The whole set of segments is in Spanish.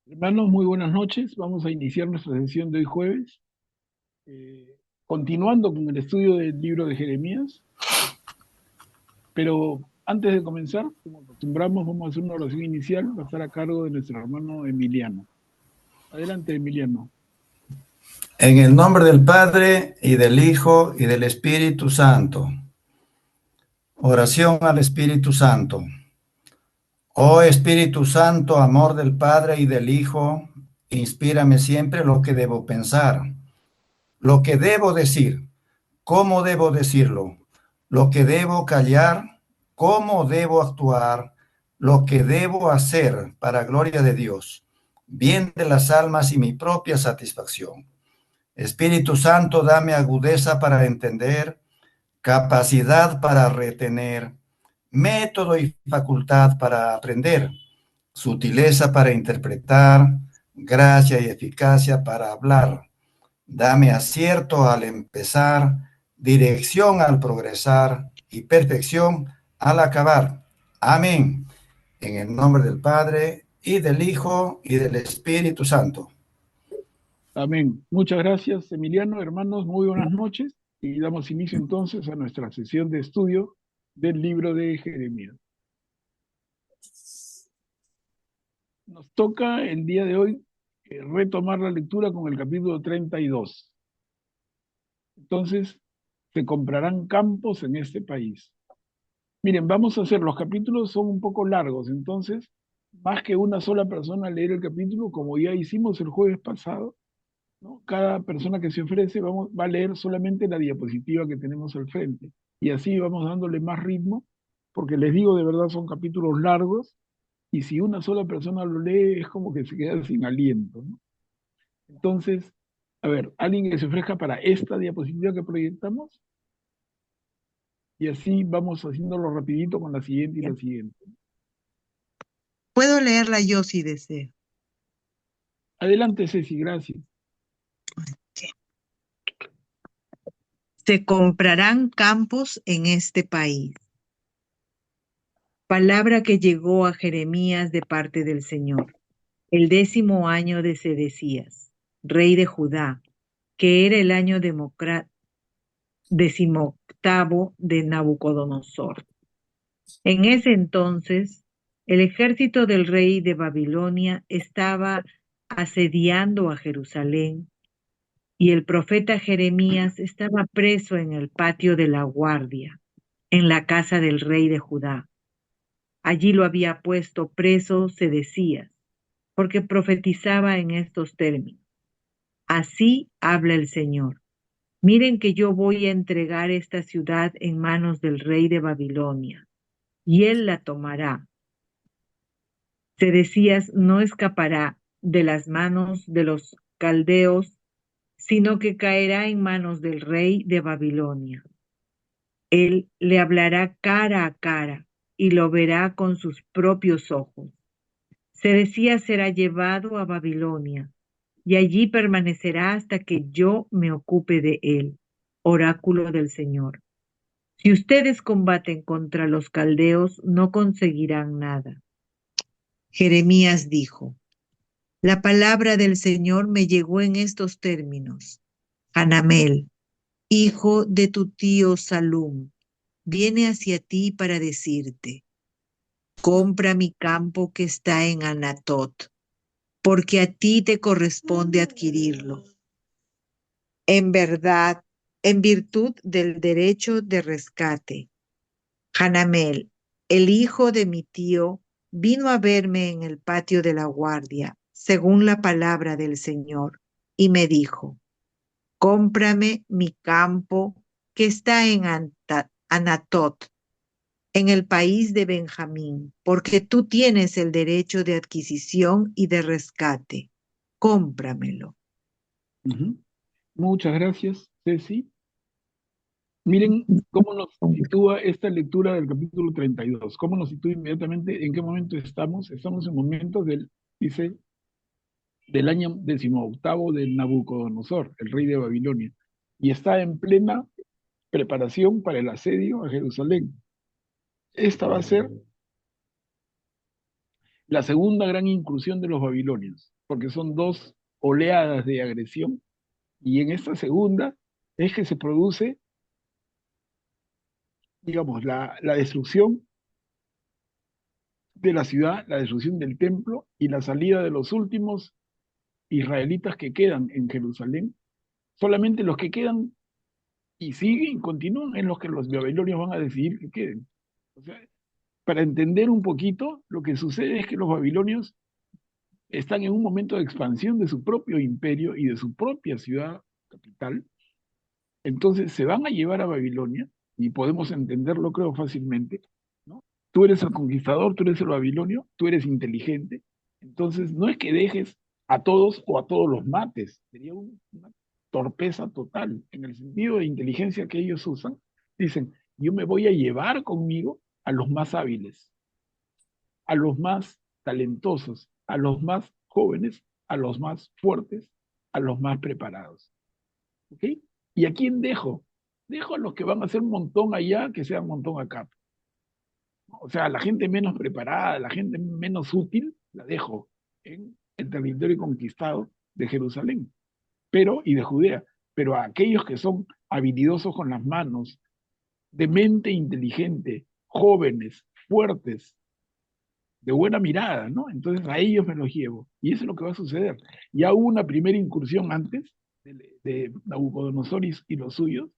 Hermanos, muy buenas noches. Vamos a iniciar nuestra sesión de hoy jueves, continuando con el estudio del libro de Jeremías. Pero antes de comenzar, como acostumbramos, vamos a hacer una oración inicial. Va a estar a cargo de nuestro hermano Emiliano. Adelante, Emiliano. En el nombre del Padre, y del Hijo, y del Espíritu Santo. Oración al Espíritu Santo. Oh Espíritu Santo, amor del Padre y del Hijo, inspírame siempre lo que debo pensar, lo que debo decir, cómo debo decirlo, lo que debo callar, cómo debo actuar, lo que debo hacer para gloria de Dios, bien de las almas y mi propia satisfacción. Espíritu Santo, dame agudeza para entender, capacidad para retener, método y facultad para aprender, sutileza para interpretar, gracia y eficacia para hablar. Dame acierto al empezar, dirección al progresar y perfección al acabar. Amén. En el nombre del Padre, y del Hijo, y del Espíritu Santo. Amén. Muchas gracias, Emiliano. Hermanos, muy buenas noches. Y damos inicio entonces a nuestra sesión de estudio del libro de Jeremías. Nos toca el día de hoy retomar la lectura con el capítulo 32. Entonces, se comprarán campos en este país. Miren, vamos a hacer, los capítulos son un poco largos, entonces, más que una sola persona leer el capítulo, como ya hicimos el jueves pasado, ¿no? Cada persona que se ofrece va a leer solamente la diapositiva que tenemos al frente. Y así vamos dándole más ritmo, porque les digo, de verdad son capítulos largos, y si una sola persona lo lee, es como que se queda sin aliento, ¿no? Entonces, a ver, alguien que se ofrezca para esta diapositiva que proyectamos, y así vamos haciéndolo rapidito con la siguiente y la siguiente. Puedo leerla yo si deseo. Adelante, Ceci, gracias. Se comprarán campos en este país. Palabra que llegó a Jeremías de parte del Señor, el 10º año de Sedecías, rey de Judá, que era el año 18º de Nabucodonosor. En ese entonces, el ejército del rey de Babilonia estaba asediando a Jerusalén y el profeta Jeremías estaba preso en el patio de la guardia, en la casa del rey de Judá. Allí lo había puesto preso Sedecías, porque profetizaba en estos términos. Así habla el Señor. Miren que yo voy a entregar esta ciudad en manos del rey de Babilonia, y él la tomará. Sedecías no escapará de las manos de los caldeos, sino que caerá en manos del rey de Babilonia. Él le hablará cara a cara y lo verá con sus propios ojos. Sedecías será llevado a Babilonia y allí permanecerá hasta que yo me ocupe de él, oráculo del Señor. Si ustedes combaten contra los caldeos, no conseguirán nada. Jeremías dijo: La palabra del Señor me llegó en estos términos. Hanamel, hijo de tu tío Salum, viene hacia ti para decirte: compra mi campo que está en Anatot, porque a ti te corresponde adquirirlo. En verdad, en virtud del derecho de rescate. Hanamel, el hijo de mi tío, vino a verme en el patio de la guardia, según la palabra del Señor, y me dijo: cómprame mi campo que está en Anatot, en el país de Benjamín, porque tú tienes el derecho de adquisición y de rescate. Cómpramelo. Ujú. Muchas gracias, Ceci. Miren cómo nos sitúa esta lectura del capítulo 32. Cómo nos sitúa inmediatamente, en qué momento estamos. Estamos en momentos dice, del año 18º de Nabucodonosor, el rey de Babilonia, y está en plena preparación para el asedio a Jerusalén. Esta va a ser la segunda gran incursión de los babilonios. porque son dos oleadas de agresión, y en esta segunda es que se produce, digamos, la destrucción de la ciudad, la destrucción del templo y la salida de los últimos israelitas que quedan en Jerusalén. Solamente los que quedan y siguen, continúan, en los que los babilonios van a decidir que queden. O sea, para entender un poquito, lo que sucede es que los babilonios están en un momento de expansión de su propio imperio y de su propia ciudad capital. Entonces se van a llevar a Babilonia, y podemos entenderlo, creo, fácilmente, ¿no? Tú eres el conquistador, tú eres el babilonio, tú eres inteligente. Entonces no es que dejes a todos o a todos los mates, sería una torpeza total, en el sentido de inteligencia que ellos usan. Dicen, yo me voy a llevar conmigo a los más hábiles, a los más talentosos, a los más jóvenes, a los más fuertes, a los más preparados. ¿Ok? ¿Y a quién dejo? Dejo a los que van a ser un montón allá, que sean un montón acá. O sea, la gente menos preparada, la gente menos útil, la dejo en el territorio conquistado de Jerusalén, pero y de Judea. Pero a aquellos que son habilidosos con las manos, de mente inteligente, jóvenes, fuertes, de buena mirada, ¿no? Entonces a ellos me los llevo. Y eso es lo que va a suceder. Ya hubo una primera incursión antes de Nabucodonosor y los suyos,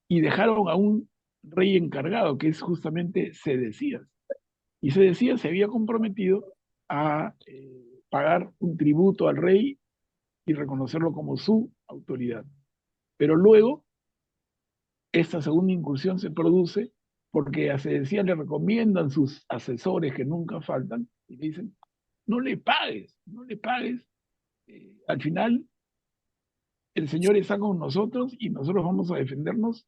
y dejaron a un rey encargado, que es justamente Sedecías. Y Sedecías se había comprometido a pagar un tributo al rey y reconocerlo como su autoridad. Pero luego, esta segunda incursión se produce porque a Sedecías le recomiendan sus asesores, que nunca faltan, y le dicen, no le pagues, no le pagues. Al final, el Señor está con nosotros y nosotros vamos a defendernos,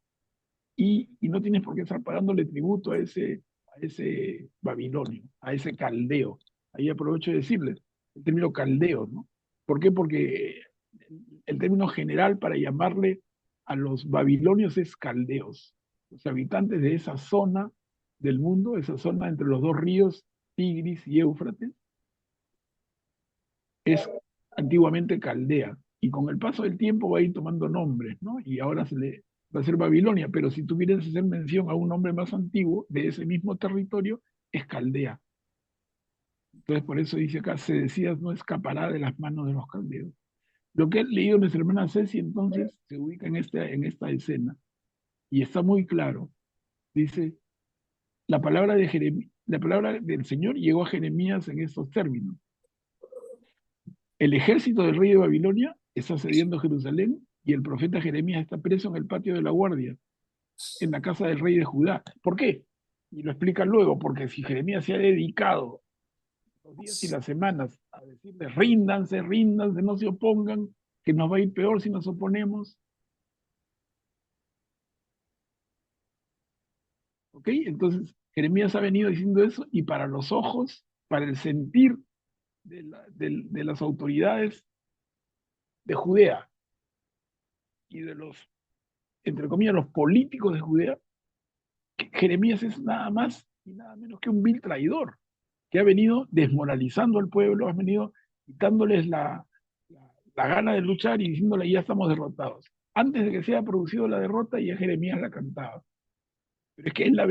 y no tienes por qué estar pagándole tributo a ese babilonio, a ese caldeo. Ahí aprovecho de decirles el término caldeo, ¿no? ¿Por qué? Porque el término general para llamarle a los babilonios es caldeos, los habitantes de esa zona del mundo, esa zona entre los dos ríos, Tigris y Éufrates, es antiguamente Caldea, y con el paso del tiempo va a ir tomando nombres, ¿no? Y ahora se le va a ser Babilonia, pero si tuvieras hacer mención a un nombre más antiguo de ese mismo territorio, es Caldea. Entonces por eso dice acá, Sedecías no escapará de las manos de los caldeos. Lo que ha leído nuestra hermana Ceci entonces se ubica en esta escena, y está muy claro. Dice, la palabra del Señor llegó a Jeremías en estos términos. El ejército del rey de Babilonia está asediando Jerusalén, y el profeta Jeremías está preso en el patio de la guardia, en la casa del rey de Judá. ¿Por qué? Y lo explica luego, porque si Jeremías se ha dedicado los días y las semanas a decirles, ríndanse, ríndanse, no se opongan, que nos va a ir peor si nos oponemos. ¿Ok? Entonces, Jeremías ha venido diciendo eso, y para los ojos, para el sentir de las autoridades de Judea y de los, entre comillas, los políticos de Judea, Jeremías es nada más y nada menos que un vil traidor, que ha venido desmoralizando al pueblo, ha venido quitándoles la gana de luchar y diciéndole, ya estamos derrotados. Antes de que se haya producido la derrota, ya Jeremías la cantaba. Pero es que él la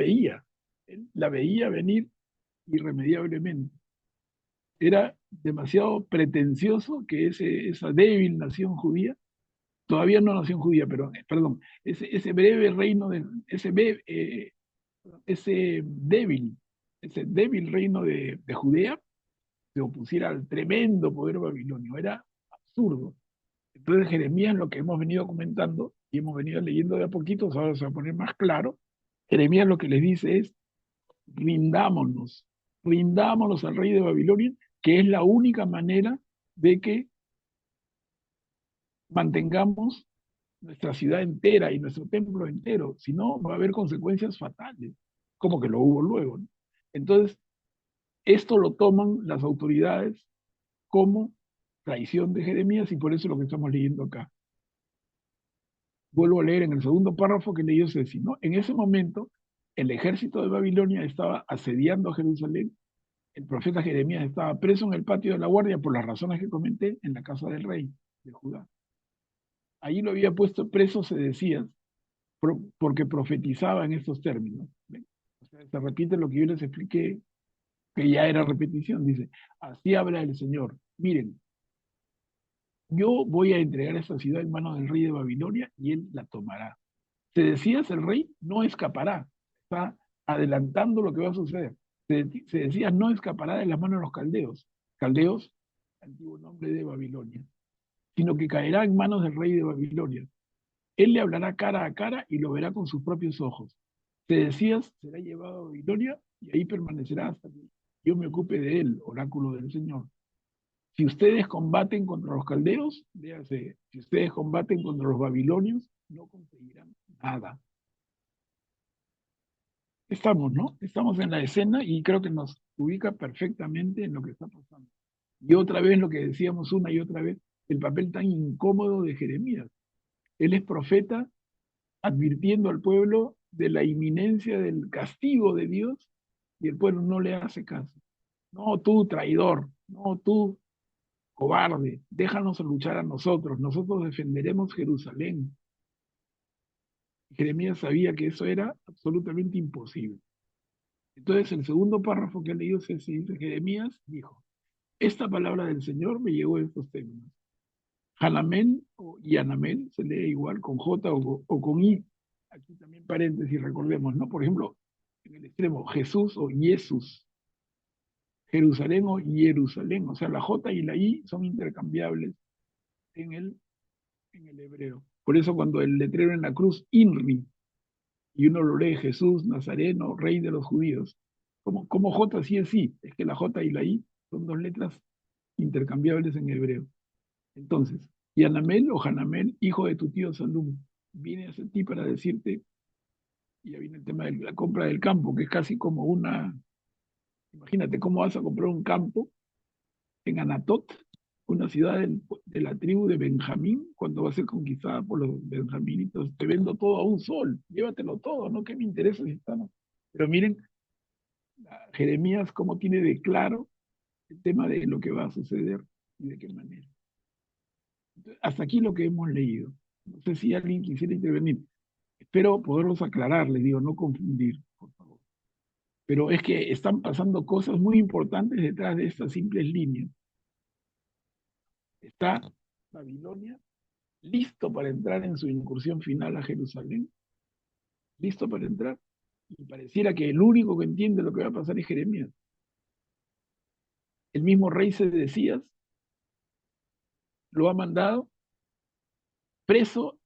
veía venir irremediablemente. Era demasiado pretencioso que esa débil nación judía, todavía no nación judía, pero, perdón, ese breve reino, ese débil, ese débil reino de Judea se opusiera al tremendo poder babilonio. Era absurdo. Entonces Jeremías, lo que hemos venido comentando y hemos venido leyendo de a poquitos, ahora se va a poner más claro. Jeremías lo que les dice es, rindámonos, rindámonos al rey de Babilonia, que es la única manera de que mantengamos nuestra ciudad entera y nuestro templo entero. Si no, va a haber consecuencias fatales, como que lo hubo luego, ¿no? Entonces, esto lo toman las autoridades como traición de Jeremías, y por eso es lo que estamos leyendo acá. Vuelvo a leer en el segundo párrafo que leyó Ceci, ¿no? En ese momento, el ejército de Babilonia estaba asediando a Jerusalén, el profeta Jeremías estaba preso en el patio de la guardia por las razones que comenté en la casa del rey de Judá. Allí lo había puesto preso, se decía, porque profetizaba en estos términos. ¿Ven? O sea, se repite lo que yo les expliqué, que ya era repetición. Dice, así habla el Señor. Miren, yo voy a entregar esta ciudad en manos del rey de Babilonia y él la tomará. Sedecías, el rey, no escapará. Está adelantando lo que va a suceder. Sedecías no escapará de las manos de los caldeos. Caldeos, antiguo nombre de Babilonia. Sino que caerá en manos del rey de Babilonia. Él le hablará cara a cara y lo verá con sus propios ojos. Sedecías será llevado a Babilonia y ahí permanecerá hasta que yo me ocupe de él, oráculo del Señor. Si ustedes combaten contra los caldeos, véase, si ustedes combaten contra los babilonios, no conseguirán nada. Estamos, ¿no? Estamos en la escena y creo que nos ubica perfectamente en lo que está pasando. Y otra vez lo que decíamos una y otra vez, el papel tan incómodo de Jeremías. Él es profeta advirtiendo al pueblo de la inminencia del castigo de Dios y el pueblo no le hace caso. No, tú traidor, no, tú cobarde, déjanos luchar a nosotros, nosotros defenderemos Jerusalén. Jeremías sabía que eso era absolutamente imposible. Entonces, el segundo párrafo que he leído se dice, Jeremías dijo, esta palabra del Señor me llegó en estos términos. Hanamel o Yanamel se lee igual con J o con I. Aquí también paréntesis, recordemos, ¿no? Por ejemplo, en el extremo, Jesús o Jesús, Jerusalén o Jerusalén. O sea, la J y la I son intercambiables en el hebreo. Por eso cuando el letrero en la cruz, INRI, y uno lo lee Jesús, Nazareno, Rey de los Judíos, como J sí es sí, es que la J y la I son dos letras intercambiables en hebreo. Entonces, Yanamel o Hanamel, hijo de tu tío Salum, viene hacia ti para decirte, y ya viene el tema de la compra del campo, que es casi como imagínate cómo vas a comprar un campo en Anatot, una ciudad de la tribu de Benjamín, cuando va a ser conquistada por los benjaminitos, te vendo todo a un sol, llévatelo todo, ¿no? ¿Qué me interesa si están? Pero miren, Jeremías cómo tiene de claro el tema de lo que va a suceder y de qué manera. Entonces, hasta aquí lo que hemos leído. No sé si alguien quisiera intervenir. Espero poderlos aclarar, les digo, no confundir, por favor. Pero es que están pasando cosas muy importantes detrás de estas simples líneas. Está Babilonia listo para entrar en su incursión final a Jerusalén, listo para entrar. Y pareciera que el único que entiende lo que va a pasar es Jeremías. El mismo rey Sedecías lo ha mandado preso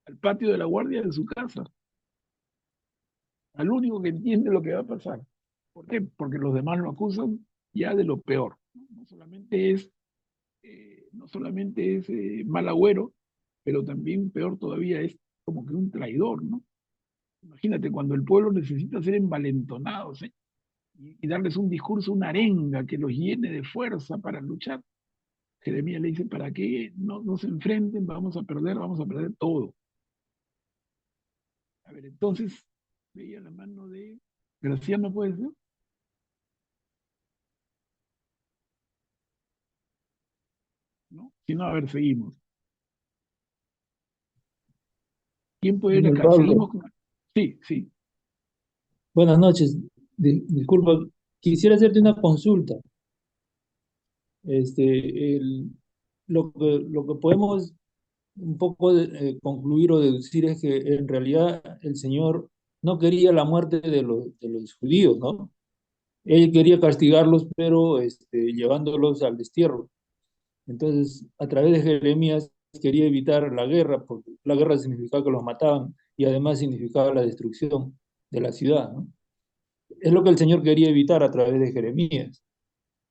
al patio de la guardia de su casa, al único que entiende lo que va a pasar. ¿Por qué? Porque los demás lo acusan ya de lo peor. No solamente es mal agüero, pero también peor todavía es como que un traidor, ¿no? Imagínate cuando el pueblo necesita ser envalentonados, ¿eh? Y darles un discurso, una arenga que los llene de fuerza para luchar. Jeremías le dice, ¿para qué no se enfrenten? Vamos a perder todo. A ver, entonces, veía la mano de Graciano, ¿puede ser? ¿No? Si no, a ver, seguimos. ¿Quién puede ir Señor acá? Pablo, Seguimos con... Sí, sí. buenas noches. Disculpa, quisiera hacerte una consulta. Lo que podemos un poco concluir o deducir es que en realidad el Señor no quería la muerte de los judíos, ¿no? Él quería castigarlos, pero llevándolos al destierro. Entonces, a través de Jeremías quería evitar la guerra, porque la guerra significaba que los mataban y además significaba la destrucción de la ciudad, ¿no? Es lo que el Señor quería evitar a través de Jeremías.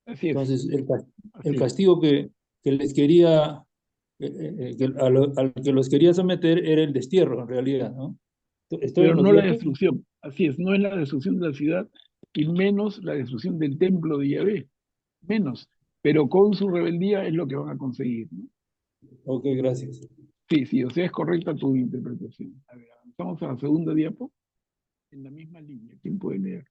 Así es, Entonces, el así es. castigo que les quería, al que los quería someter era el destierro, en realidad, ¿no? ¿Estoy Pero en lo no la cierto? destrucción. Así es, no es la destrucción de la ciudad y menos la destrucción del templo de Yahvé. Menos. Pero con su rebeldía es lo que van a conseguir, ¿no? Ok, gracias. Sí, sí, o sea, es correcta tu interpretación. A ver, avanzamos a la segunda diapo en la misma línea. ¿Quién puede leer?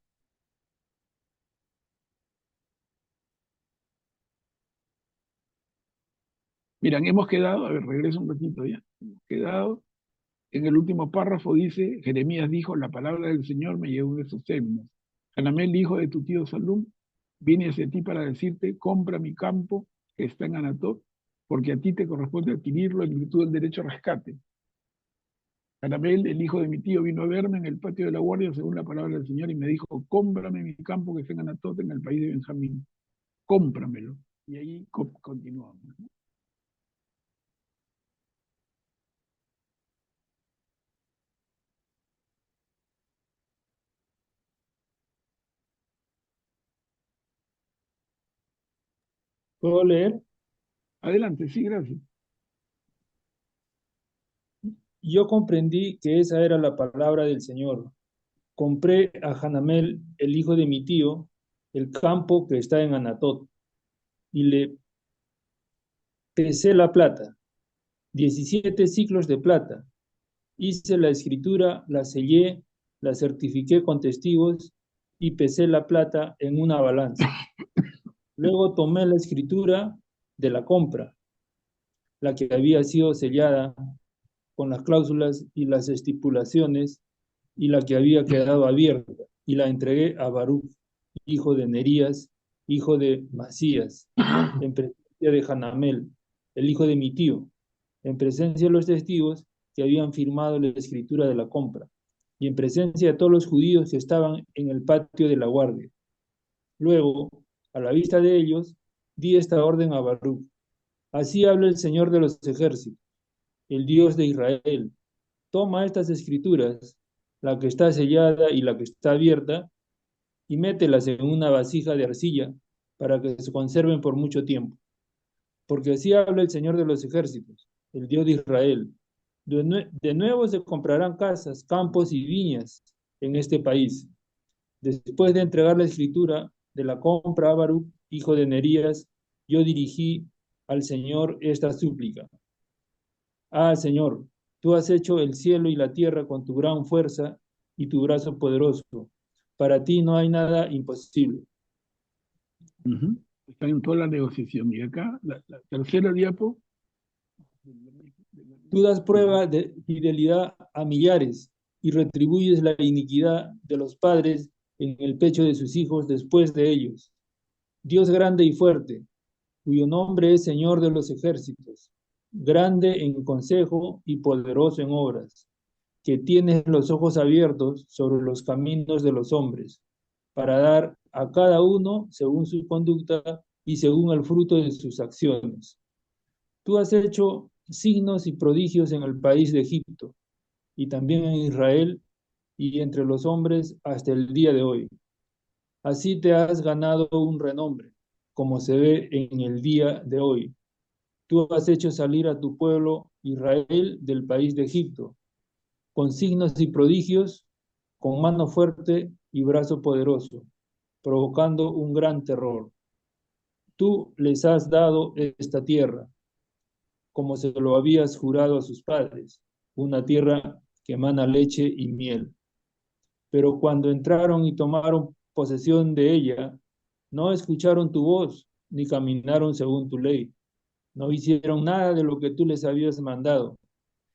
Miren, hemos quedado, a ver, regreso un ratito ya, hemos quedado, en el último párrafo dice, Jeremías dijo, la palabra del Señor me llegó en esos términos. Hanamel, hijo de tu tío Salum, viene hacia ti para decirte, compra mi campo que está en Anatot, porque a ti te corresponde adquirirlo en virtud del derecho a rescate. Hanamel, el hijo de mi tío, vino a verme en el patio de la guardia según la palabra del Señor y me dijo, cómprame mi campo que está en Anatot, en el país de Benjamín. Cómpramelo. Y ahí continuamos, ¿no? ¿Puedo leer? Adelante, sí, gracias. Yo comprendí que esa era la palabra del Señor. Compré a Hanamel, el hijo de mi tío, el campo que está en Anatot, y le pesé la plata, 17 siclos de plata. Hice la escritura, la sellé, la certifiqué con testigos y pesé la plata en una balanza. Luego tomé la escritura de la compra, la que había sido sellada con las cláusulas y las estipulaciones y la que había quedado abierta, y la entregué a Baruch, hijo de Nerías, hijo de Masías, en presencia de Hanamel, el hijo de mi tío, en presencia de los testigos que habían firmado la escritura de la compra, y en presencia de todos los judíos que estaban en el patio de la guardia. Luego, a la vista de ellos, di esta orden a Baruch. Así habla el Señor de los ejércitos, el Dios de Israel. Toma estas escrituras, la que está sellada y la que está abierta, y mételas en una vasija de arcilla para que se conserven por mucho tiempo. Porque así habla el Señor de los ejércitos, el Dios de Israel. De nuevo se comprarán casas, campos y viñas en este país. Después de entregar la escritura de la compra a Baruch, hijo de Nerías, yo dirigí al Señor esta súplica. Ah, Señor, tú has hecho el cielo y la tierra con tu gran fuerza y tu brazo poderoso. Para ti no hay nada imposible. Ujú. Está en toda la negociación. Y acá, la tercera diapo. Tú das prueba de fidelidad a millares y retribuyes la iniquidad de los padres en el pecho de sus hijos después de ellos. Dios grande y fuerte, cuyo nombre es Señor de los ejércitos, grande en consejo y poderoso en obras, que tienes los ojos abiertos sobre los caminos de los hombres, para dar a cada uno según su conducta y según el fruto de sus acciones. Tú has hecho signos y prodigios en el país de Egipto, y también en Israel y entre los hombres hasta el día de hoy. Así te has ganado un renombre, como se ve en el día de hoy. Tú has hecho salir a tu pueblo Israel del país de Egipto, con signos y prodigios, con mano fuerte y brazo poderoso, provocando un gran terror. Tú les has dado esta tierra, como se lo habías jurado a sus padres, una tierra que emana leche y miel. Pero cuando entraron y tomaron posesión de ella, no escucharon tu voz, ni caminaron según tu ley. No hicieron nada de lo que tú les habías mandado,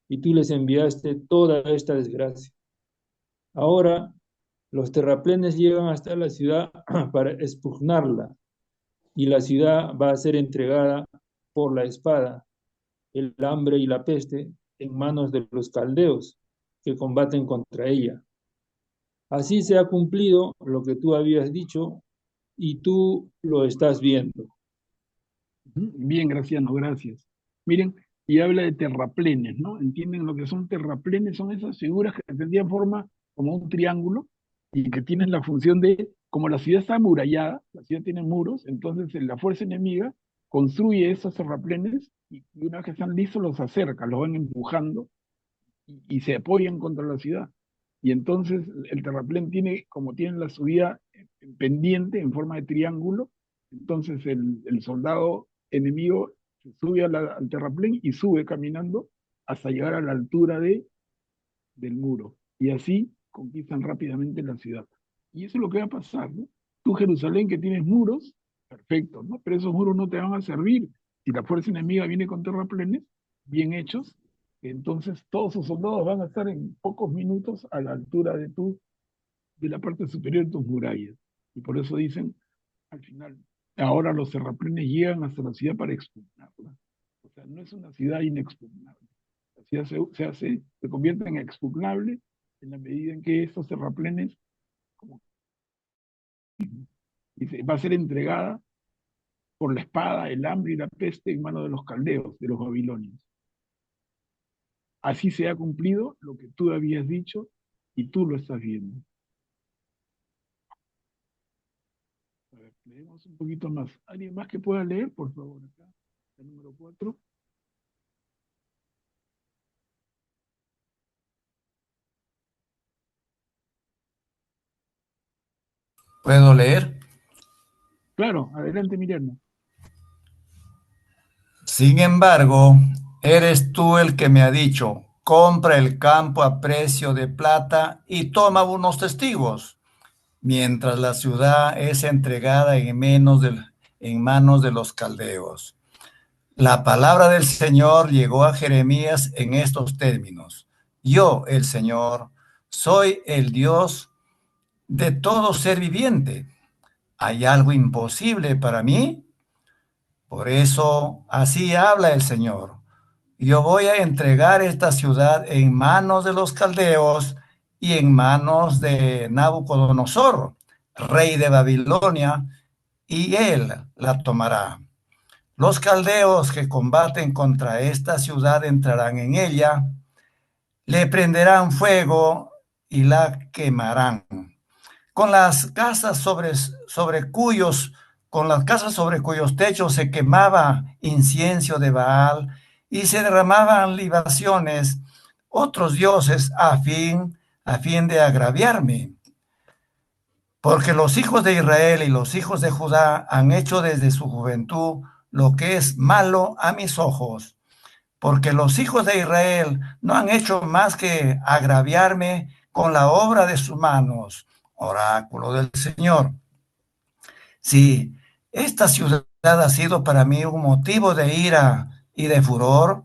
y tú les enviaste toda esta desgracia. Ahora los terraplenes llegan hasta la ciudad para expugnarla, y la ciudad va a ser entregada por la espada, el hambre y la peste en manos de los caldeos que combaten contra ella. Así se ha cumplido lo que tú habías dicho y tú lo estás viendo. Bien, Graciano, gracias. Miren, y habla de terraplenes, ¿no? ¿Entienden lo que son terraplenes? Son esas figuras que tendrían forma como un triángulo y que tienen la función de, como la ciudad está amurallada, la ciudad tiene muros, entonces la fuerza enemiga construye esos terraplenes y una vez que están listos los acerca, los van empujando y se apoyan contra la ciudad. Y entonces el terraplén tiene, como tiene la subida pendiente en forma de triángulo, entonces el soldado enemigo se sube al terraplén y sube caminando hasta llegar a la altura del muro. Y así conquistan rápidamente la ciudad. Y eso es lo que va a pasar, ¿no? Tú, Jerusalén, que tienes muros, perfecto, ¿no? Pero esos muros no te van a servir Si la fuerza enemiga viene con terraplenes bien hechos, entonces todos sus soldados van a estar en pocos minutos a la altura de la parte superior de tus murallas. Y por eso dicen, al final, ahora los terraplenes llegan hasta la ciudad para expugnarla. O sea, no es una ciudad inexpugnable. La ciudad se convierte en expugnable en la medida en que estos terraplenes, como dice, va a ser entregada por la espada, el hambre y la peste en manos de los caldeos, de los babilonios. Así se ha cumplido lo que tú habías dicho y tú lo estás viendo. A ver, leemos un poquito más. ¿Alguien más que pueda leer, por favor? Acá, el número 4. ¿Puedo leer? Claro, adelante, Miriam. Sin embargo, eres tú el que me ha dicho, compra el campo a precio de plata y toma unos testigos, mientras la ciudad es entregada en manos de los caldeos. La palabra del Señor llegó a Jeremías en estos términos. Yo, el Señor, soy el Dios de todo ser viviente. ¿Hay algo imposible para mí? Por eso, así habla el Señor. Yo voy a entregar esta ciudad en manos de los caldeos y en manos de Nabucodonosor, rey de Babilonia, y él la tomará. Los caldeos que combaten contra esta ciudad entrarán en ella, le prenderán fuego y la quemarán. Con las casas con las casas sobre cuyos techos se quemaba incienso de Baal y se derramaban libaciones, otros dioses a fin de agraviarme. Porque los hijos de Israel y los hijos de Judá han hecho desde su juventud lo que es malo a mis ojos. Porque los hijos de Israel no han hecho más que agraviarme con la obra de sus manos. Oráculo del Señor. Si esta ciudad ha sido para mí un motivo de ira y de furor,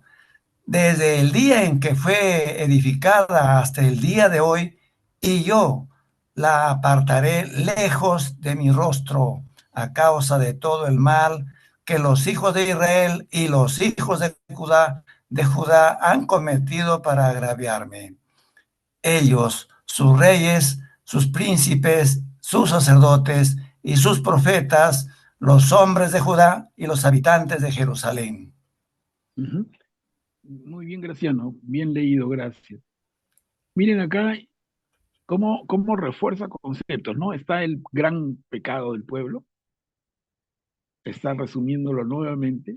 desde el día en que fue edificada hasta el día de hoy, y yo la apartaré lejos de mi rostro a causa de todo el mal que los hijos de Israel y los hijos de Judá han cometido para agraviarme. Ellos, sus reyes, sus príncipes, sus sacerdotes y sus profetas, los hombres de Judá y los habitantes de Jerusalén. Muy bien, Graciano. Bien leído, gracias. Miren acá cómo refuerza conceptos, ¿no? Está el gran pecado del pueblo, está resumiéndolo nuevamente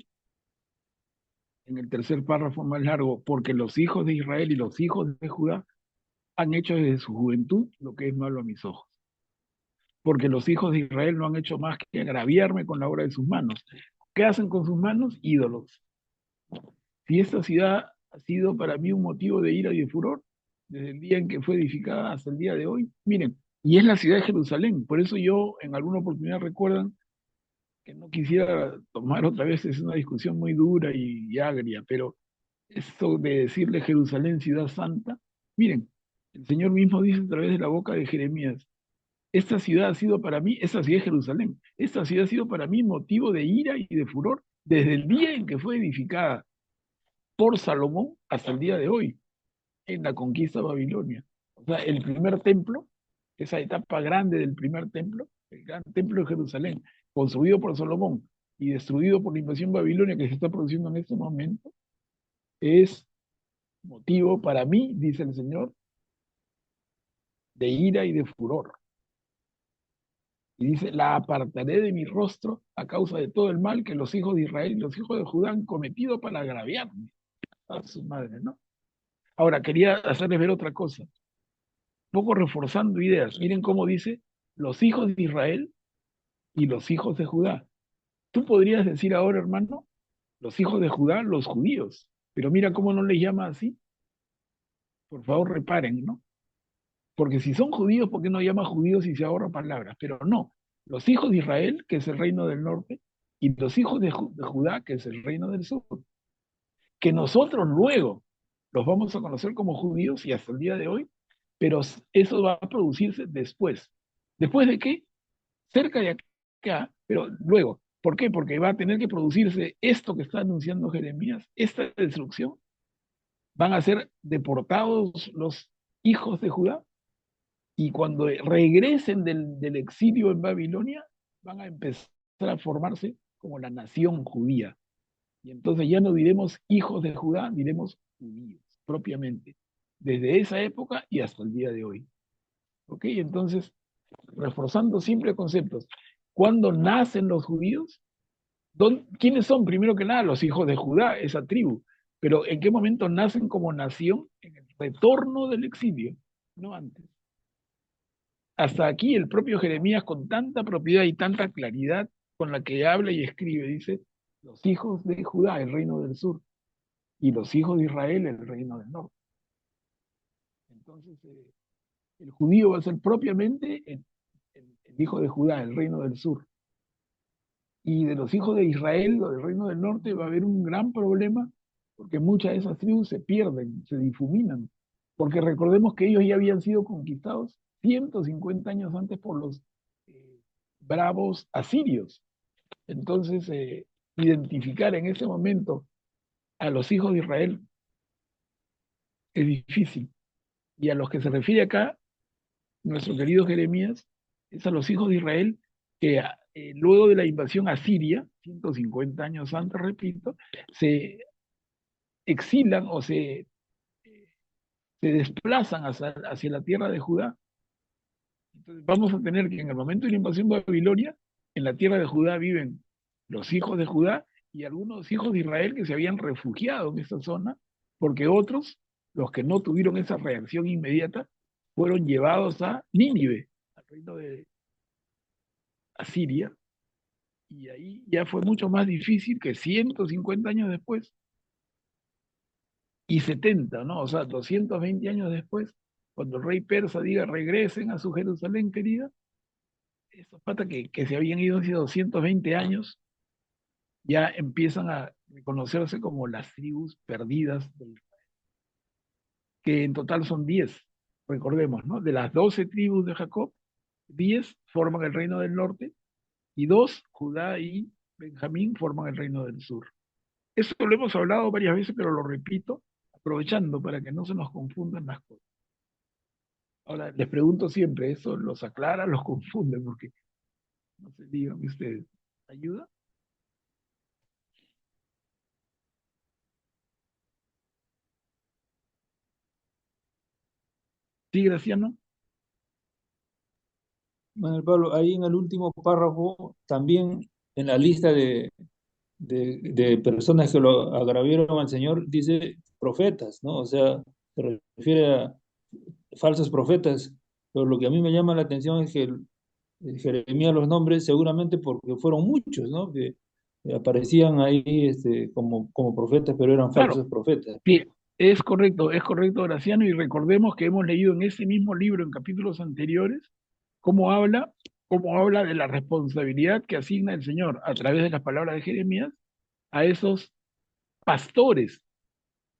en el tercer párrafo más largo, porque los hijos de Israel y los hijos de Judá han hecho desde su juventud lo que es malo a mis ojos. Porque los hijos de Israel no han hecho más que agraviarme con la obra de sus manos. ¿Qué hacen con sus manos? Ídolos. Si esta ciudad ha sido para mí un motivo de ira y de furor, desde el día en que fue edificada hasta el día de hoy, miren, y es la ciudad de Jerusalén. Por eso yo en alguna oportunidad recuerdan que no quisiera tomar otra vez, es una discusión muy dura y agria, pero esto de decirle Jerusalén, ciudad santa, miren, el Señor mismo dice a través de la boca de Jeremías, esta ciudad ha sido para mí, esta ciudad es Jerusalén, esta ciudad ha sido para mí motivo de ira y de furor desde el día en que fue edificada por Salomón hasta el día de hoy, en la conquista de Babilonia. O sea, el primer templo, esa etapa grande del primer templo, el gran templo de Jerusalén, construido por Salomón y destruido por la invasión babilonia que se está produciendo en este momento, es motivo para mí, dice el Señor, de ira y de furor. Y dice, la apartaré de mi rostro a causa de todo el mal que los hijos de Israel y los hijos de Judá han cometido para agraviarme. A su madre, ¿no? Ahora, quería hacerles ver otra cosa, un poco reforzando ideas. Miren cómo dice, los hijos de Israel y los hijos de Judá. Tú podrías decir ahora, hermano, los hijos de Judá, los judíos. Pero mira cómo no les llama así. Por favor, reparen, ¿no? Porque si son judíos, ¿por qué no llama judíos y se ahorra palabras? Pero no, los hijos de Israel, que es el reino del norte, y los hijos de Judá, que es el reino del sur, que nosotros luego los vamos a conocer como judíos y hasta el día de hoy, pero eso va a producirse después. ¿Después de qué? Cerca de acá, pero luego. ¿Por qué? Porque va a tener que producirse esto que está anunciando Jeremías, esta destrucción. Van a ser deportados los hijos de Judá y cuando regresen del exilio en Babilonia, van a empezar a formarse como la nación judía. Y entonces ya no diremos hijos de Judá, diremos judíos, propiamente, desde esa época y hasta el día de hoy. ¿Ok? Entonces, reforzando siempre conceptos. ¿Cuándo nacen los judíos? ¿Quiénes son? Primero que nada, los hijos de Judá, esa tribu. Pero ¿en qué momento nacen como nación? En el retorno del exilio, no antes. Hasta aquí el propio Jeremías, con tanta propiedad y tanta claridad con la que habla y escribe, dice, los hijos de Judá, el reino del sur, y los hijos de Israel, el reino del norte. Entonces, el judío va a ser propiamente el hijo de Judá, el reino del sur. Y de los hijos de Israel o del reino del norte va a haber un gran problema porque muchas de esas tribus se pierden, se difuminan. Porque recordemos que ellos ya habían sido conquistados 150 años antes por los bravos asirios. Entonces, identificar en ese momento a los hijos de Israel es difícil. Y a los que se refiere acá, nuestro querido Jeremías, es a los hijos de Israel que luego de la invasión asiria, 150 años antes, repito, se exilan o se desplazan hacia la tierra de Judá. Entonces vamos a tener que en el momento de la invasión de Babilonia, en la tierra de Judá viven los hijos de Judá y algunos hijos de Israel que se habían refugiado en esta zona, porque otros, los que no tuvieron esa reacción inmediata, fueron llevados a Nínive, al reino de Asiria, y ahí ya fue mucho más difícil que 150 años después, y 70, ¿no? O sea, 220 años después, cuando el rey persa diga regresen a su Jerusalén querida, esos patas que se habían ido hace 220 años, ya empiezan a reconocerse como las tribus perdidas de Israel, que en total son 10, recordemos, ¿no? De las 12 tribus de Jacob, 10 forman el reino del norte, y 2, Judá y Benjamín, forman el reino del sur. Eso lo hemos hablado varias veces, pero lo repito, aprovechando para que no se nos confundan las cosas. Ahora, les pregunto siempre, ¿eso los aclara, los confunde? Porque, no sé, díganme ustedes, ¿ayuda? ¿Sí, Graciano? Manuel Pablo, ahí en el último párrafo, también en la lista de personas que lo agraviaron al Señor, dice profetas, ¿no? O sea, se refiere a falsos profetas. Pero lo que a mí me llama la atención es que Jeremías los nombres seguramente porque fueron muchos, ¿no? Que aparecían ahí como profetas, pero eran Claro, falsos profetas. sí, es correcto, Graciano, y recordemos que hemos leído en ese mismo libro, en capítulos anteriores, cómo habla de la responsabilidad que asigna el Señor a través de las palabras de Jeremías a esos pastores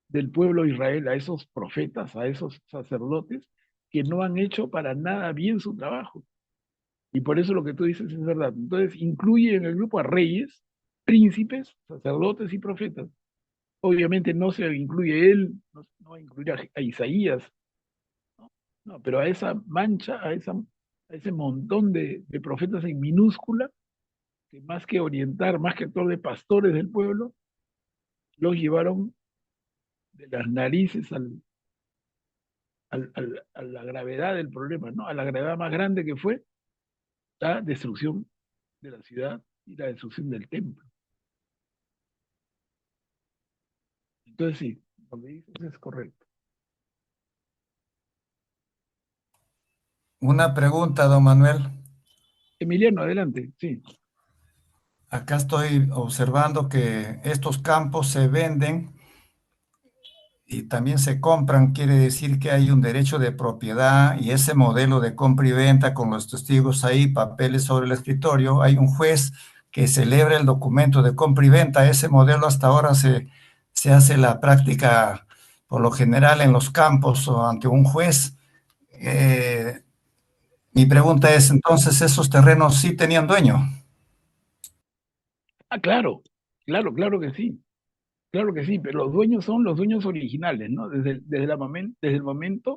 del pueblo de Israel, a esos profetas, a esos sacerdotes que no han hecho para nada bien su trabajo. Y por eso lo que tú dices es verdad. Entonces incluye en el grupo a reyes, príncipes, sacerdotes y profetas. Obviamente no se incluye él, no va a incluir a Isaías, ¿no? No, pero a esa mancha, a ese montón de profetas en minúscula, que más que orientar, más que actuar de pastores del pueblo, los llevaron de las narices a la gravedad del problema, ¿no? A la gravedad más grande que fue la destrucción de la ciudad y la destrucción del templo. Entonces sí, lo que dices es correcto. Una pregunta, don Manuel. Emiliano, adelante, sí. Acá estoy observando que estos campos se venden y también se compran, quiere decir que hay un derecho de propiedad y ese modelo de compra y venta con los testigos ahí, papeles sobre el escritorio, hay un juez que celebre el documento de compra y venta. Ese modelo hasta ahora se hace la práctica por lo general en los campos o ante un juez. Eh, Mi pregunta es, entonces, ¿esos terrenos sí tenían dueño? Ah, claro, claro que sí. Claro que sí, pero los dueños son los dueños originales, ¿no? Desde el momento,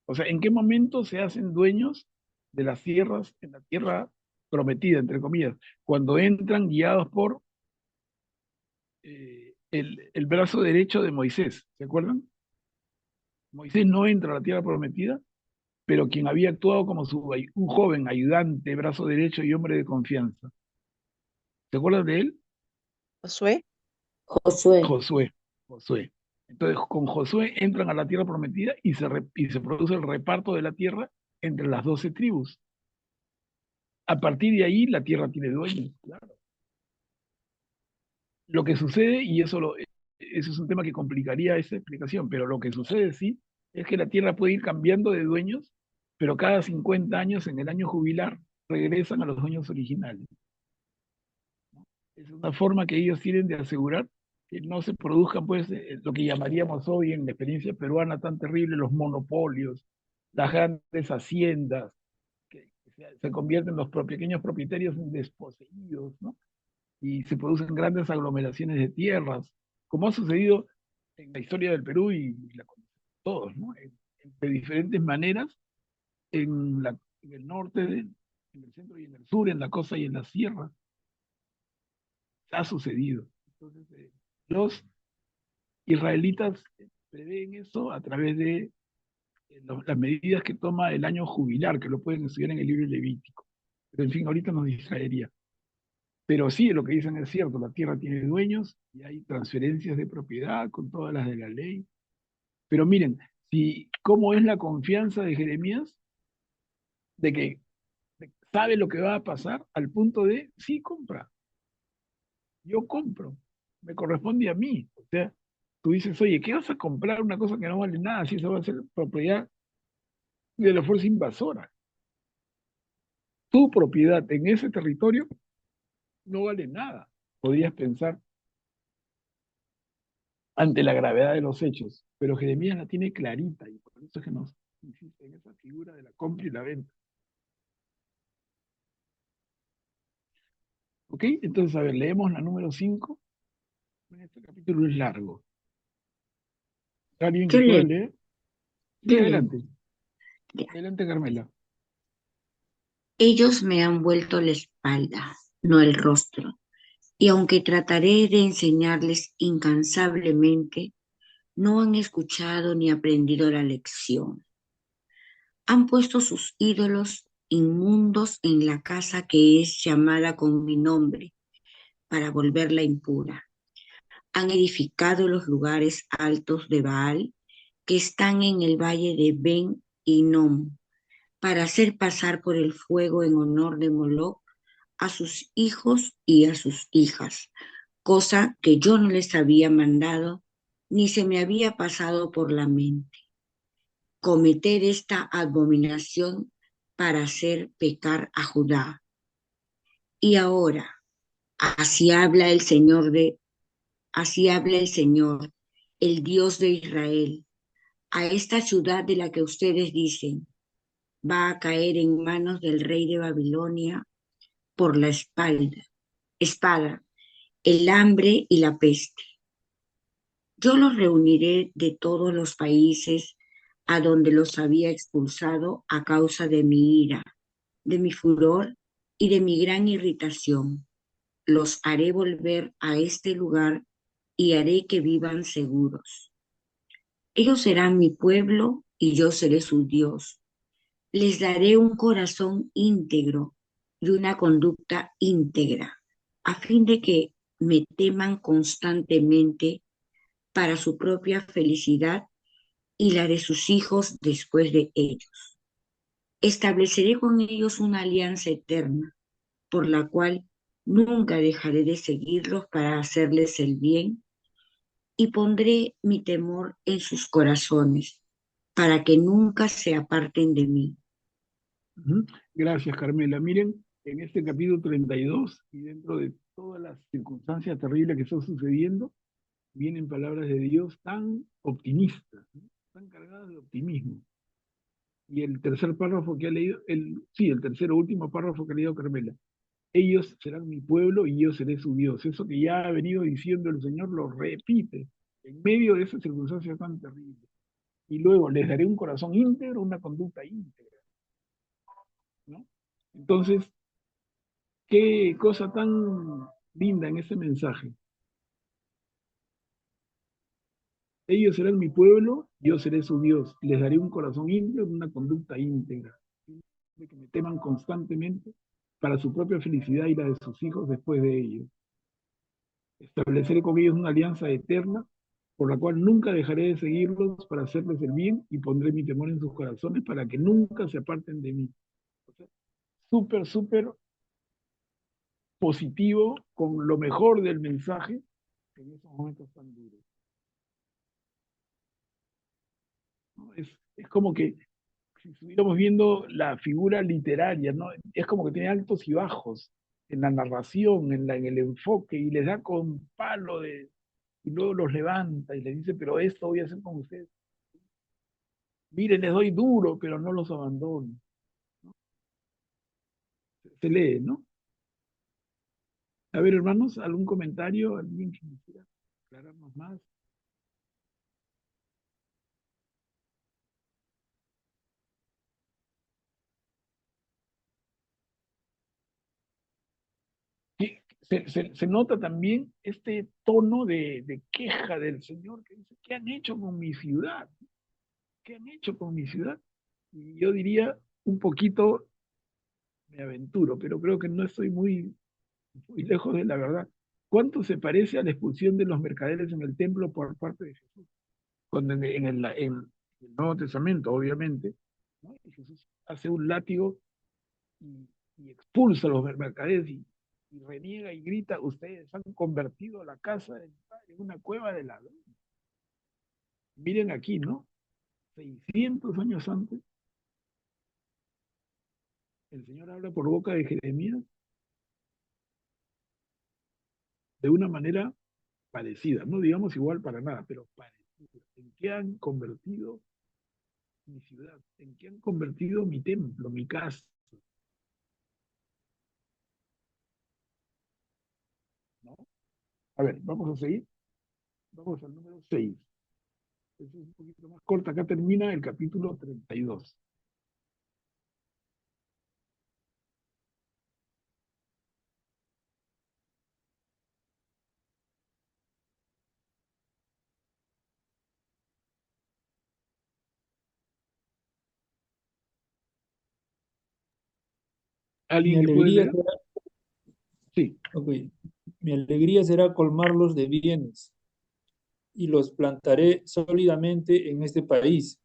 o sea, ¿en qué momento se hacen dueños de las tierras en la tierra prometida, entre comillas? Cuando entran guiados por el brazo derecho de Moisés, ¿se acuerdan? Moisés no entra a la tierra prometida, pero quien había actuado como un joven ayudante, brazo derecho y hombre de confianza. ¿Se acuerdan de él? Josué. Josué. Josué. Josué. Entonces, con Josué entran a la tierra prometida y se produce el reparto de la tierra entre las 12 tribus. A partir de ahí, la tierra tiene dueños, claro. Lo que sucede, eso es un tema que complicaría esa explicación, pero lo que sucede sí es que la tierra puede ir cambiando de dueños, pero cada 50 años, en el año jubilar, regresan a los dueños originales. Es una forma que ellos tienen de asegurar que no se produzcan, pues, lo que llamaríamos hoy en la experiencia peruana tan terrible, los monopolios, las grandes haciendas, que se convierten los pequeños propietarios en desposeídos, ¿no? Y se producen grandes aglomeraciones de tierras, como ha sucedido en la historia del Perú y la conocemos todos, ¿no? De diferentes maneras, en el norte, en el centro y en el sur, en la costa y en la sierra ha sucedido. Entonces, los israelitas prevén eso a través de las medidas que toma el año jubilar, que lo pueden estudiar en el libro Levítico. Pero en fin, ahorita nos distraería. Pero sí, lo que dicen es cierto, la tierra tiene dueños y hay transferencias de propiedad con todas las de la ley. Pero miren, cómo es la confianza de Jeremías de que sabe lo que va a pasar al punto de, sí, compra, yo compro, me corresponde a mí. O sea, tú dices, oye, ¿qué vas a comprar una cosa que no vale nada si eso va a ser propiedad de la fuerza invasora? Tu propiedad en ese territorio no vale nada, podrías pensar ante la gravedad de los hechos. Pero Jeremías la tiene clarita y por eso es que nos insiste en esa figura de la compra y la venta. ¿Ok? Entonces, a ver, leemos la número 5. Este capítulo es largo. ¿Alguien que Yo pueda leo, leer? Sí, yo leo. adelante. Ya. Adelante, Carmela. Ellos me han vuelto la espalda, no el rostro, y aunque trataré de enseñarles incansablemente, no han escuchado ni aprendido la lección. Han puesto sus ídolos inmundos en la casa que es llamada con mi nombre, para volverla impura. Han edificado los lugares altos de Baal, que están en el valle de Ben Hinnom, para hacer pasar por el fuego en honor de Moloc a sus hijos y a sus hijas, cosa que yo no les había mandado, ni se me había pasado por la mente. Cometer esta abominación para hacer pecar a Judá. Y ahora, así habla el Señor así habla el Señor, el Dios de Israel, a esta ciudad de la que ustedes dicen, va a caer en manos del rey de Babilonia por la espada, el hambre y la peste. Yo los reuniré de todos los países a donde los había expulsado a causa de mi ira, de mi furor y de mi gran irritación. Los haré volver a este lugar y haré que vivan seguros. Ellos serán mi pueblo y yo seré su Dios. Les daré un corazón íntegro y una conducta íntegra, a fin de que me teman constantemente para su propia felicidad y la de sus hijos después de ellos. Estableceré con ellos una alianza eterna, por la cual nunca dejaré de seguirlos para hacerles el bien, y pondré mi temor en sus corazones, para que nunca se aparten de mí. Gracias, Carmela. Miren, en este capítulo 32 y dentro de todas las circunstancias terribles que están sucediendo, vienen palabras de Dios tan optimistas, ¿no? Tan cargadas de optimismo. Y el tercer párrafo que ha leído, el tercer último párrafo que ha leído Carmela: ellos serán mi pueblo y yo seré su Dios. Eso que ya ha venido diciendo el Señor lo repite en medio de esas circunstancias tan terribles. Y luego les daré un corazón íntegro, una conducta íntegra, ¿no? Entonces, qué cosa tan linda en ese mensaje. Ellos serán mi pueblo, yo seré su Dios. Les daré un corazón íntegro, una conducta íntegra. De que me teman constantemente para su propia felicidad y la de sus hijos después de ellos. Estableceré con ellos una alianza eterna, por la cual nunca dejaré de seguirlos para hacerles el bien y pondré mi temor en sus corazones para que nunca se aparten de mí. O sea, súper, súper positivo, con lo mejor del mensaje en esos momentos tan duros, ¿no? Es como que si estuviéramos viendo la figura literaria, ¿no? Es como que tiene altos y bajos en la narración, en el enfoque, y les da con palo y luego los levanta y les dice, pero esto voy a hacer con ustedes. Miren, les doy duro, pero no los abandono. Se lee, ¿no? A ver, hermanos, ¿algún comentario? ¿Alguien que quisiera aclararnos más? Sí, se nota también este tono de queja del Señor que dice, ¿qué han hecho con mi ciudad? ¿Qué han hecho con mi ciudad? Y yo diría un poquito, me aventuro, pero creo que no estoy muy lejos de la verdad. ¿Cuánto se parece a la expulsión de los mercaderes en el templo por parte de Jesús? Cuando en el Nuevo Testamento, obviamente, ¿no? Y Jesús hace un látigo y, y expulsa a los mercaderes y reniega y grita, ustedes han convertido la casa del Padre en una cueva de ladrones. Miren aquí, ¿no? 600 años antes, el Señor habla por boca de Jeremías de una manera parecida, no digamos igual para nada, pero parecida. ¿En qué han convertido mi ciudad? ¿En qué han convertido mi templo, mi casa? ¿No? A ver, vamos a seguir. Vamos al número 6. Es un poquito más corta. Acá termina el capítulo 32. Mi ¿Alguien que puede alegría leer? será, Sí. ok, mi alegría será colmarlos de bienes y los plantaré sólidamente en este país,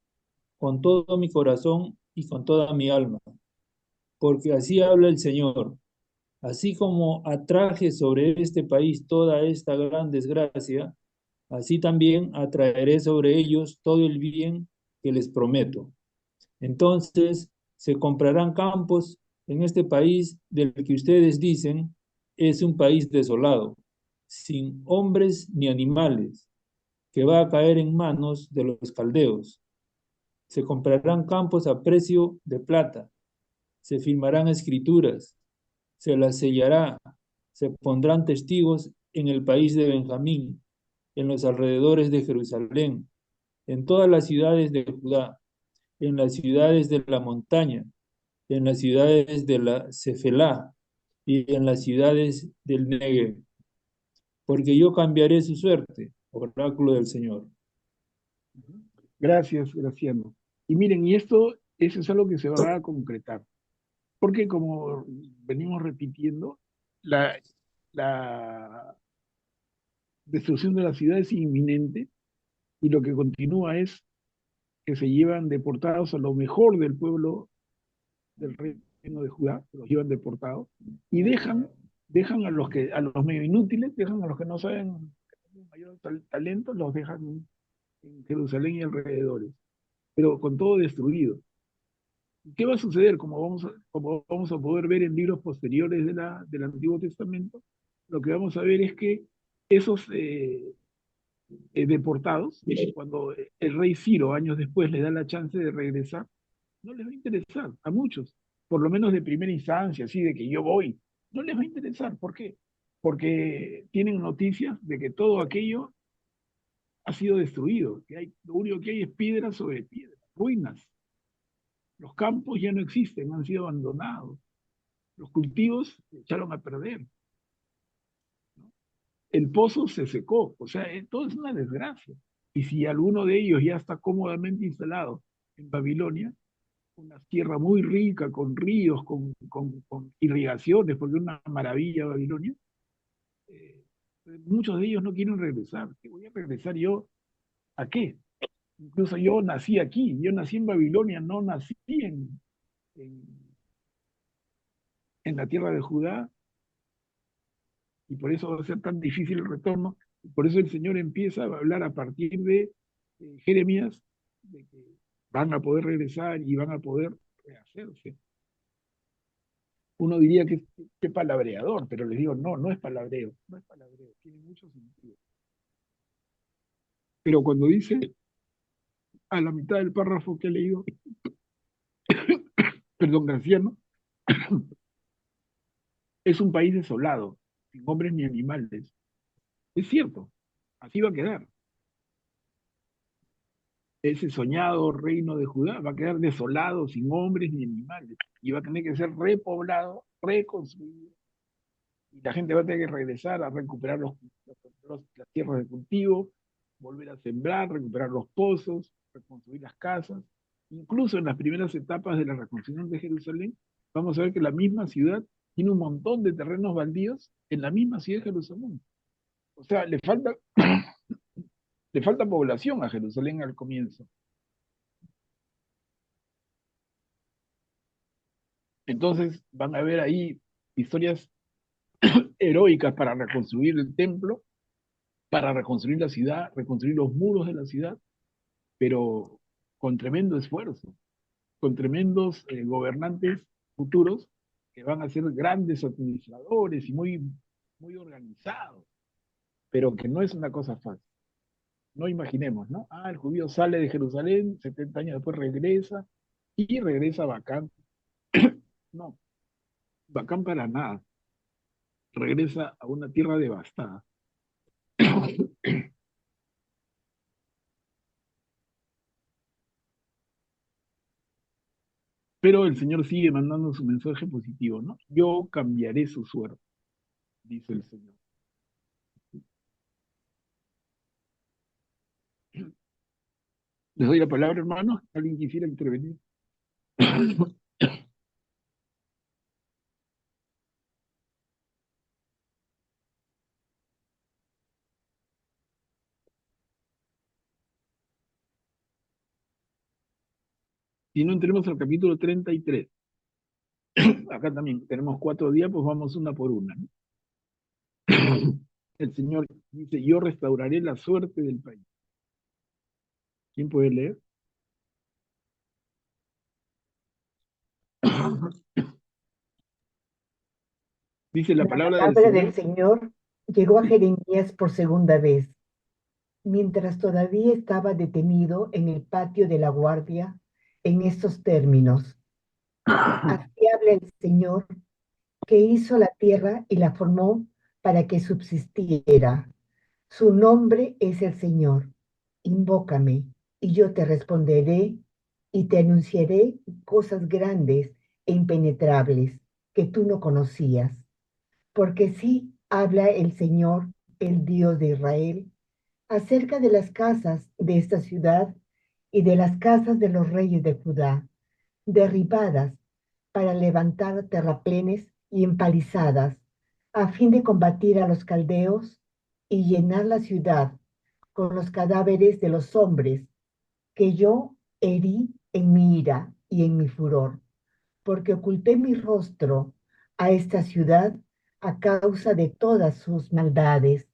con todo mi corazón y con toda mi alma, porque así habla el Señor. Así como atraje sobre este país toda esta gran desgracia, así también atraeré sobre ellos todo el bien que les prometo. Entonces se comprarán campos en este país del que ustedes dicen es un país desolado, sin hombres ni animales, que va a caer en manos de los caldeos. Se comprarán campos a precio de plata, se firmarán escrituras, se las sellará, se pondrán testigos en el país de Benjamín, en los alrededores de Jerusalén, en todas las ciudades de Judá, en las ciudades de la montaña, en las ciudades de la Cefelá y en las ciudades del Negev, porque yo cambiaré su suerte, oráculo del Señor. Gracias, Graciano. Y miren, eso es algo que se va a concretar. Porque como venimos repitiendo, la destrucción de la ciudad es inminente y lo que continúa es que se llevan deportados a lo mejor del pueblo del reino de Judá, los llevan deportados y dejan a los medio inútiles, dejan a los que no saben, que tienen mayor talento, los dejan en Jerusalén y alrededores, pero con todo destruido. ¿Qué va a suceder? Como vamos a poder ver en libros posteriores del Antiguo Testamento, lo que vamos a ver es que esos deportados, cuando el rey Ciro años después le da la chance de regresar, no les va a interesar a muchos, por lo menos de primera instancia, así de que yo voy, no les va a interesar. ¿Por qué? Porque tienen noticias de que todo aquello ha sido destruido, que lo único que hay es piedra sobre piedra, ruinas. Los campos ya no existen, han sido abandonados. Los cultivos se echaron a perder. El pozo se secó, o sea, todo es una desgracia. Y si alguno de ellos ya está cómodamente instalado en Babilonia, una tierra muy rica, con ríos, con irrigaciones, porque es una maravilla Babilonia, eh, muchos de ellos no quieren regresar. ¿Qué voy a regresar yo? ¿A qué? Incluso yo nací aquí, yo nací en Babilonia, no nací en, en la tierra de Judá, y por eso va a ser tan difícil el retorno. Y por eso el Señor empieza a hablar a partir de Jeremías, de que van a poder regresar y van a poder rehacerse. Uno diría que palabreador, pero les digo, no, no es palabreo, no es palabreo, tiene mucho sentido. Pero cuando dice a la mitad del párrafo que he leído, perdón, Graciano, es un país desolado, sin hombres ni animales. Es cierto, así va a quedar. Ese soñado reino de Judá va a quedar desolado, sin hombres ni animales, y va a tener que ser repoblado, reconstruido, y la gente va a tener que regresar a recuperar las tierras de cultivo, volver a sembrar, recuperar los pozos, reconstruir las casas. Incluso en las primeras etapas de la reconstrucción de Jerusalén, vamos a ver que la misma ciudad tiene un montón de terrenos baldíos en la misma ciudad de Jerusalén. O sea, le falta población a Jerusalén al comienzo. Entonces van a ver ahí historias heroicas para reconstruir el templo, para reconstruir la ciudad, reconstruir los muros de la ciudad, pero con tremendo esfuerzo, con tremendos gobernantes futuros que van a ser grandes administradores y muy organizados, pero que no es una cosa fácil. No imaginemos, ¿no? Ah, el judío sale de Jerusalén, 70 años después regresa y regresa bacán. No, bacán para nada. Regresa a una tierra devastada. Pero el Señor sigue mandando su mensaje positivo, ¿no? Yo cambiaré su suerte, dice el Señor. Les doy la palabra, hermanos. ¿Alguien quisiera intervenir? Si no, entremos al capítulo 33. Acá también tenemos 4 días, pues vamos una por una, ¿no? El Señor dice, yo restauraré la suerte del país. ¿Quién puede leer? Dice la La palabra del palabra del Señor. Señor llegó a Jeremías por segunda vez, mientras todavía estaba detenido en el patio de la guardia, en estos términos. Así habla el Señor, que hizo la tierra y la formó para que subsistiera. Su nombre es el Señor. Invócame, y yo te responderé, y te anunciaré cosas grandes e impenetrables que tú no conocías. Porque sí habla el Señor, el Dios de Israel, acerca de las casas de esta ciudad y de las casas de los reyes de Judá, derribadas para levantar terraplenes y empalizadas, a fin de combatir a los caldeos y llenar la ciudad con los cadáveres de los hombres que yo herí en mi ira y en mi furor, porque oculté mi rostro a esta ciudad a causa de todas sus maldades.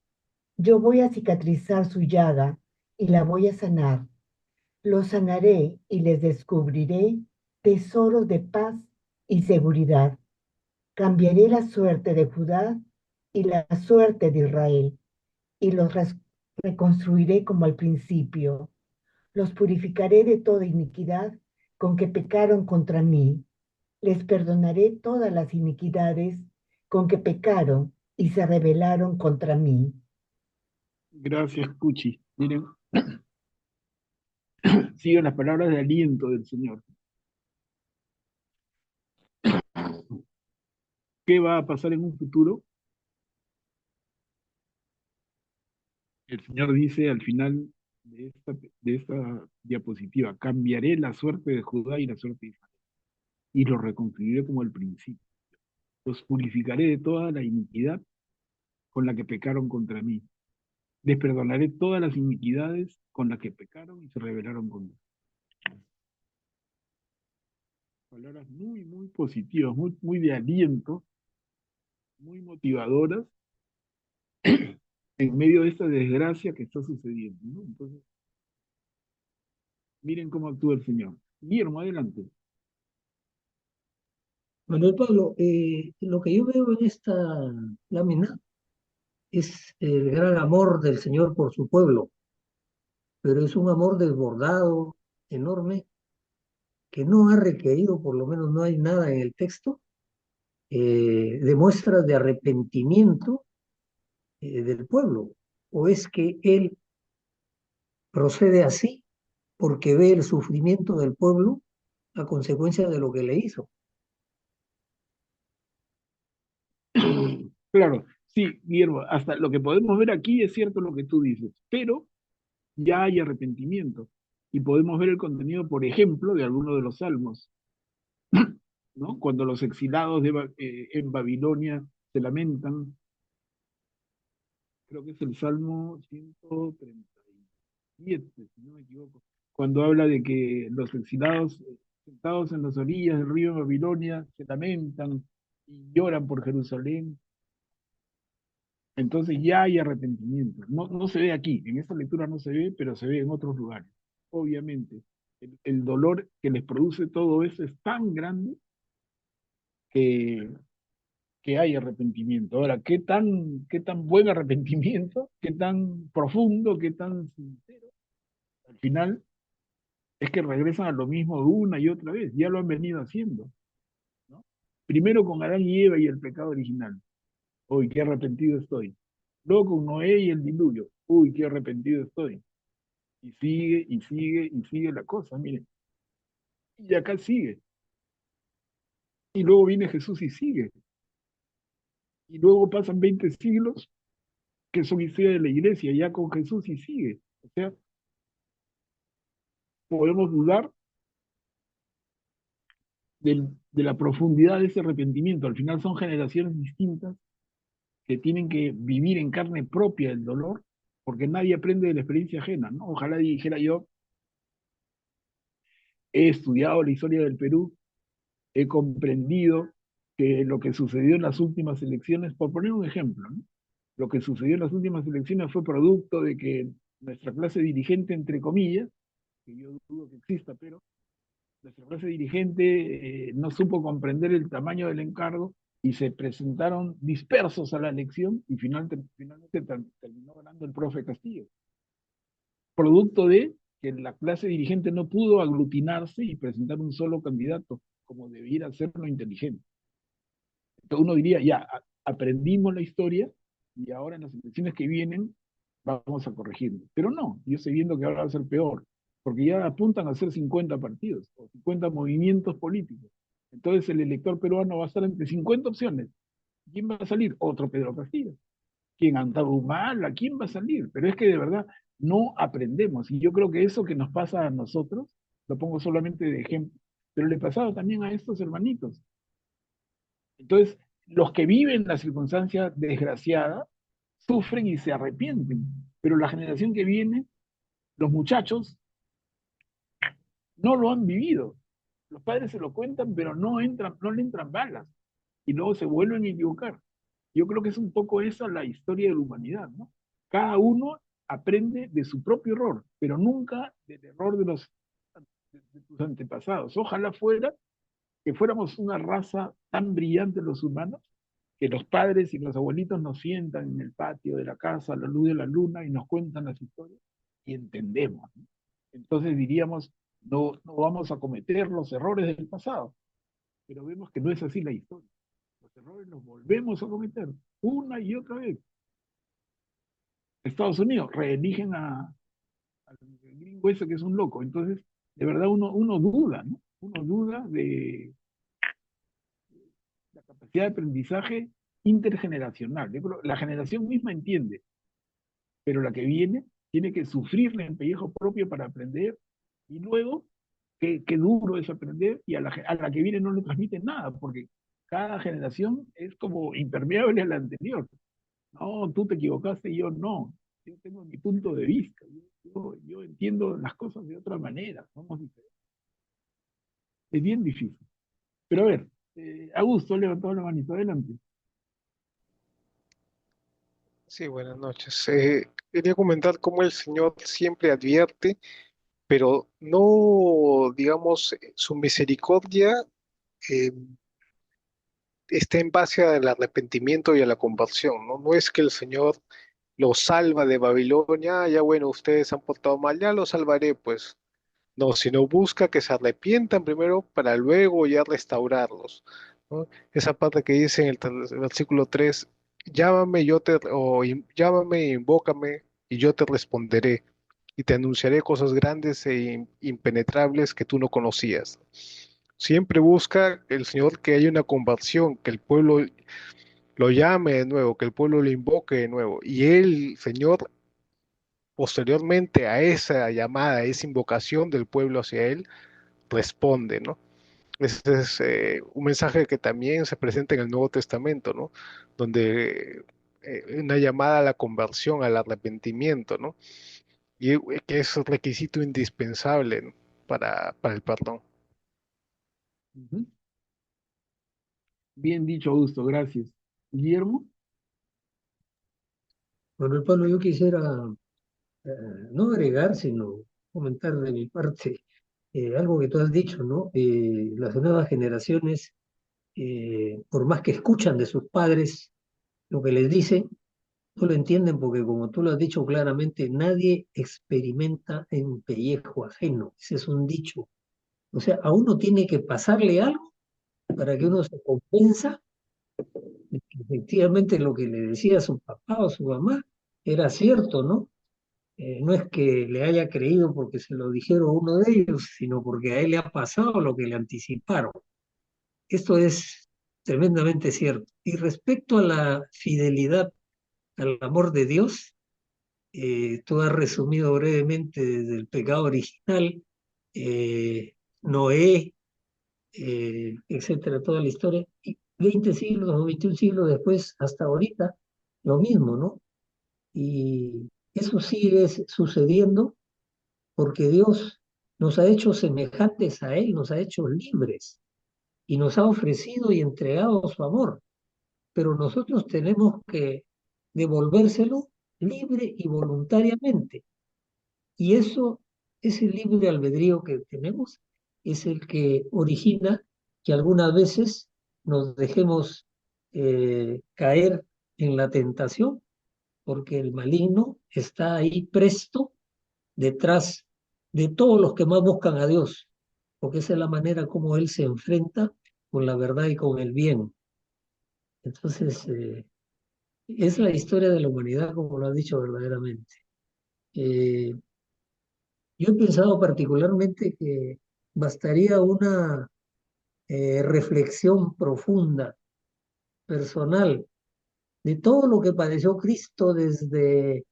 Yo voy a cicatrizar su llaga y la voy a sanar. Lo sanaré y les descubriré tesoros de paz y seguridad. Cambiaré la suerte de Judá y la suerte de Israel, y los reconstruiré como al principio. Los purificaré de toda iniquidad con que pecaron contra mí. Les perdonaré todas las iniquidades con que pecaron y se rebelaron contra mí. Gracias, Cuchi. Miren, siguen las palabras de aliento del Señor. ¿Qué va a pasar en un futuro? El Señor dice al final de esta diapositiva: cambiaré la suerte de Judá y la suerte de Israel, y los reconstruiré como al principio. Los purificaré de toda la iniquidad con la que pecaron contra mí. Les perdonaré todas las iniquidades con las que pecaron y se rebelaron contra mí. Palabras muy, muy positivas, muy, muy de aliento, muy motivadoras en medio de esta desgracia que está sucediendo, ¿no? Entonces, miren cómo actúa el Señor. Guillermo, adelante. Manuel Pablo, lo que yo veo en esta lámina es el gran amor del Señor por su pueblo, pero es un amor desbordado, enorme, que no ha requerido, por lo menos no hay nada en el texto, de muestras de arrepentimiento del pueblo. ¿O es que Él procede así porque ve el sufrimiento del pueblo a consecuencia de lo que le hizo? Claro, sí, Guillermo, hasta lo que podemos ver aquí es cierto lo que tú dices, pero ya hay arrepentimiento y podemos ver el contenido, por ejemplo, de alguno de los salmos, ¿no? Cuando los exilados en Babilonia se lamentan, creo que es el Salmo 137, si no me equivoco, cuando habla de que los exilados sentados en las orillas del río de Babilonia se lamentan y lloran por Jerusalén. Entonces ya hay arrepentimiento. No, no se ve aquí, en esta lectura no se ve, pero se ve en otros lugares. Obviamente, el dolor que les produce todo eso es tan grande que, que hay arrepentimiento. Ahora, ¿qué tan buen arrepentimiento? ¿Qué tan profundo? ¿Qué tan sincero? Al final es que regresan a lo mismo una y otra vez. Ya lo han venido haciendo, ¿no? Primero con Adán y Eva y el pecado original. Uy, qué arrepentido estoy. Luego con Noé y el diluvio. Uy, qué arrepentido estoy. Y sigue, y sigue, y sigue la cosa, miren. Y acá sigue. Y luego viene Jesús y sigue. Y luego pasan 20 siglos, que son historia de la iglesia, ya con Jesús y sigue. O sea, podemos dudar de la profundidad de ese arrepentimiento. Al final son generaciones distintas que tienen que vivir en carne propia el dolor, porque nadie aprende de la experiencia ajena, ¿no? Ojalá dijera yo, he estudiado la historia del Perú, he comprendido que lo que sucedió en las últimas elecciones, por poner un ejemplo, ¿no? Lo que sucedió en las últimas elecciones fue producto de que nuestra clase dirigente, entre comillas, que yo dudo que exista, pero nuestra clase dirigente no supo comprender el tamaño del encargo y se presentaron dispersos a la elección y finalmente terminó ganando el profe Castillo. Producto de que la clase dirigente no pudo aglutinarse y presentar un solo candidato, como debiera ser lo inteligente. Entonces uno diría, ya, aprendimos la historia y ahora en las elecciones que vienen vamos a corregirlo. Pero no, yo estoy viendo que ahora va a ser peor, porque ya apuntan a ser 50 partidos o 50 movimientos políticos. Entonces el elector peruano va a estar entre 50 opciones. ¿Quién va a salir? Otro Pedro Castillo. ¿Quién? Antabumala, ¿quién va a salir? Pero es que de verdad no aprendemos. Y yo creo que eso que nos pasa a nosotros, lo pongo solamente de ejemplo, pero le pasaba también a estos hermanitos. Entonces, los que viven la circunstancia desgraciada sufren y se arrepienten, pero la generación que viene, los muchachos, no lo han vivido. Los padres se lo cuentan, pero no le entran balas y luego se vuelven a equivocar. Yo creo que es un poco esa la historia de la humanidad, ¿no? Cada uno aprende de su propio error, pero nunca del error de tus antepasados. Ojalá fuera que fuéramos una raza tan brillante los humanos, que los padres y los abuelitos nos sientan en el patio de la casa a la luz de la luna y nos cuentan las historias y entendemos, ¿no? Entonces diríamos, no vamos a cometer los errores del pasado, pero vemos que no es así la historia. Los errores los volvemos a cometer una y otra vez. Estados Unidos reeligen al gringo ese que es un loco. Entonces, de verdad uno duda, ¿no? Uno duda de la capacidad de aprendizaje intergeneracional. Yo creo, la generación misma entiende, pero la que viene tiene que sufrirle el pellejo propio para aprender y luego, qué duro es aprender y a la que viene no le transmite nada, porque cada generación es como impermeable a la anterior. No, tú te equivocaste y yo no. Yo tengo mi punto de vista. Yo entiendo las cosas de otra manera. Somos diferentes. Es bien difícil. Pero a ver, Augusto ha levantado la manito. Adelante. Sí, buenas noches. Quería comentar cómo el Señor siempre advierte, pero no, digamos, su misericordia eh, está en base al arrepentimiento y a la conversión, ¿no? No es que el Señor los salva de Babilonia, "Ah, ya bueno, ustedes han portado mal, ya los salvaré, pues. No, sino busca que se arrepientan primero para luego ya restaurarlos, ¿no? Esa parte que dice en el versículo 3: llámame, llámame, e invócame, y yo te responderé, y te anunciaré cosas grandes e impenetrables que tú no conocías. Siempre busca el Señor que haya una conversión, que el pueblo lo llame de nuevo, que el pueblo lo invoque de nuevo, y el Señor, posteriormente a esa llamada, a esa invocación del pueblo hacia Él, responde, ¿no? Ese es un mensaje que también se presenta en el Nuevo Testamento, ¿no? Donde una llamada a la conversión, al arrepentimiento, ¿no? Y que es un requisito indispensable, ¿no? para el perdón. Ujú. Bien dicho, Augusto. Gracias. Guillermo. Bueno, Pablo, yo quisiera eh, no agregar, sino comentar de mi parte algo que tú has dicho, ¿no? Las nuevas generaciones, por más que escuchan de sus padres lo que les dicen, no lo entienden porque, como tú lo has dicho claramente, nadie experimenta en pellejo ajeno. Ese es un dicho. O sea, a uno tiene que pasarle algo para que uno se convenza de que efectivamente lo que le decía su papá o su mamá era cierto, ¿no? No es que le haya creído porque se lo dijeron uno de ellos, sino porque a él le ha pasado lo que le anticiparon. Esto es tremendamente cierto. Y respecto a la fidelidad al amor de Dios, tú has resumido brevemente desde el pecado original, Noé, etcétera, toda la historia, y 20 siglos o 21 siglos después, hasta ahorita, lo mismo, ¿no? Y eso sigue sucediendo porque Dios nos ha hecho semejantes a Él, nos ha hecho libres y nos ha ofrecido y entregado su amor, pero nosotros tenemos que devolvérselo libre y voluntariamente. Y eso, ese libre albedrío que tenemos, es el que origina que algunas veces nos dejemos caer en la tentación, porque el maligno está ahí presto detrás de todos los que más buscan a Dios, porque esa es la manera como Él se enfrenta con la verdad y con el bien. Entonces, es la historia de la humanidad, como lo has dicho verdaderamente. Eh, yo he pensado particularmente que bastaría una reflexión profunda, personal, de todo lo que padeció Cristo desde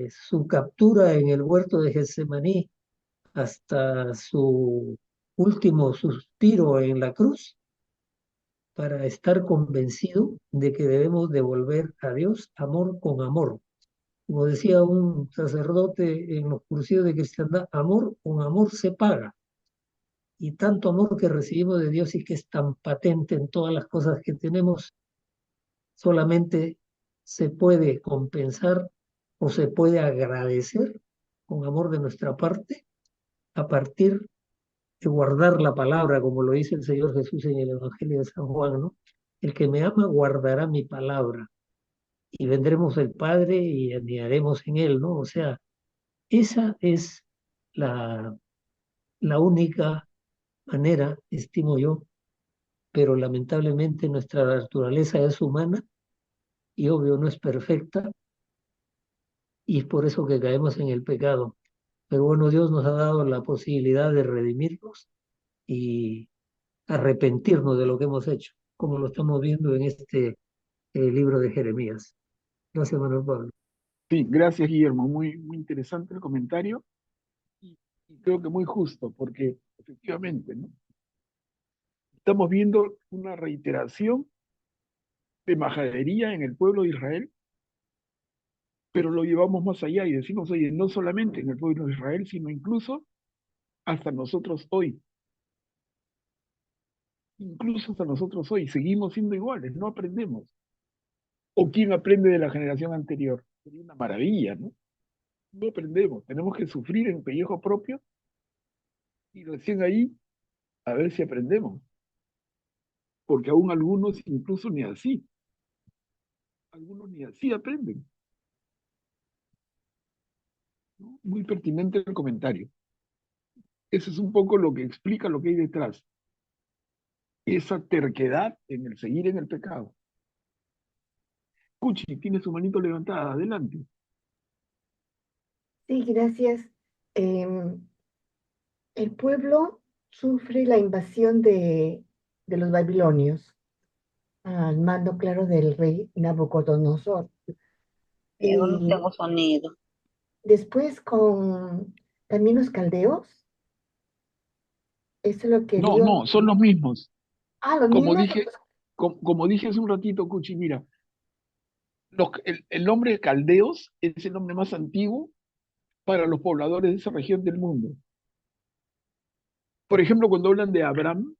su captura en el huerto de Getsemaní hasta su último suspiro en la cruz, para estar convencido de que debemos devolver a Dios amor con amor. Como decía un sacerdote en los cursillos de cristiandad, amor con amor se paga. Y tanto amor que recibimos de Dios y que es tan patente en todas las cosas que tenemos, solamente se puede compensar o se puede agradecer con amor de nuestra parte a partir de guardar la palabra, como lo dice el Señor Jesús en el Evangelio de San Juan, ¿no? El que me ama guardará mi palabra y vendremos al Padre y andaremos en él, ¿no? O sea, esa es la, la única manera, estimo yo, pero lamentablemente nuestra naturaleza es humana y obvio no es perfecta y es por eso que caemos en el pecado. Pero bueno, Dios nos ha dado la posibilidad de redimirnos y arrepentirnos de lo que hemos hecho, como lo estamos viendo en este libro de Jeremías. Gracias, Manuel Pablo. Sí, gracias, Guillermo. Muy interesante el comentario y creo que muy justo, porque efectivamente, ¿no? Estamos viendo una reiteración de majadería en el pueblo de Israel, pero lo llevamos más allá y decimos, oye, no solamente en el pueblo de Israel, sino incluso hasta nosotros hoy. Incluso hasta nosotros hoy seguimos siendo iguales, no aprendemos. ¿O quién aprende de la generación anterior? Sería una maravilla, ¿no? No aprendemos, tenemos que sufrir en pellejo propio y recién ahí a ver si aprendemos, porque aún algunos incluso ni así, algunos ni así aprenden, ¿no? Muy pertinente el comentario. Eso es un poco lo que explica lo que hay detrás, esa terquedad en el seguir en el pecado. Cuchi, tiene su manito levantada, adelante. Sí, gracias. Em, el pueblo sufre la invasión de los babilonios al mando, claro, del rey Nabucodonosor. Yo no Y tengo sonido. después con también los caldeos, eso es lo que No, Dios... no, son los mismos. Ah, los Como mismos, dije, como dije hace un ratito, Cuchi, mira, el nombre de caldeos es el nombre más antiguo para los pobladores de esa región del mundo. Por ejemplo, cuando hablan de Abraham,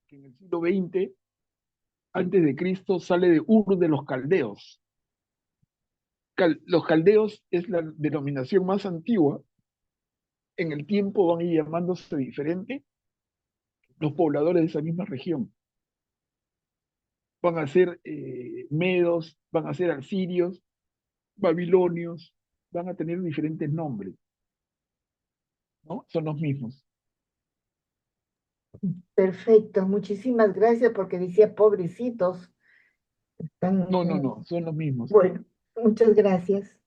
que en el siglo XX antes de Cristo sale de Ur de los caldeos. Los caldeos es la denominación más antigua. En el tiempo van a ir llamándose diferente los pobladores de esa misma región. Van a ser medos, van a ser asirios, babilonios, van a tener diferentes nombres, ¿no? Son los mismos. perfecto, muchísimas gracias porque decía pobrecitos. Están, No, no, no, son los mismos. bueno, muchas gracias.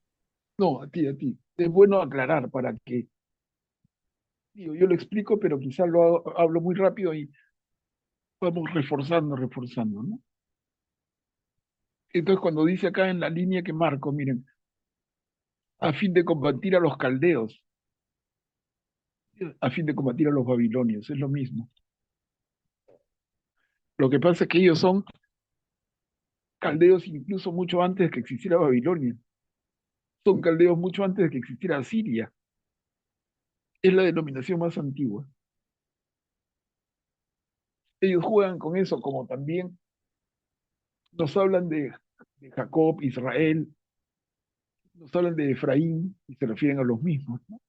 No, a ti, a ti. Es bueno aclarar para que, digo, yo lo explico, pero quizás hablo muy rápido y vamos reforzando, ¿no? Entonces, cuando dice acá en la línea que marco, miren, a fin de combatir a los caldeos, a fin de combatir a los babilonios, es lo mismo. Lo que pasa es que ellos son caldeos incluso mucho antes de que existiera Babilonia. Son caldeos mucho antes de que existiera Asiria. Es la denominación más antigua. Ellos juegan con eso, como también nos hablan de Jacob, Israel, nos hablan de Efraín y se refieren a los mismos, ¿no?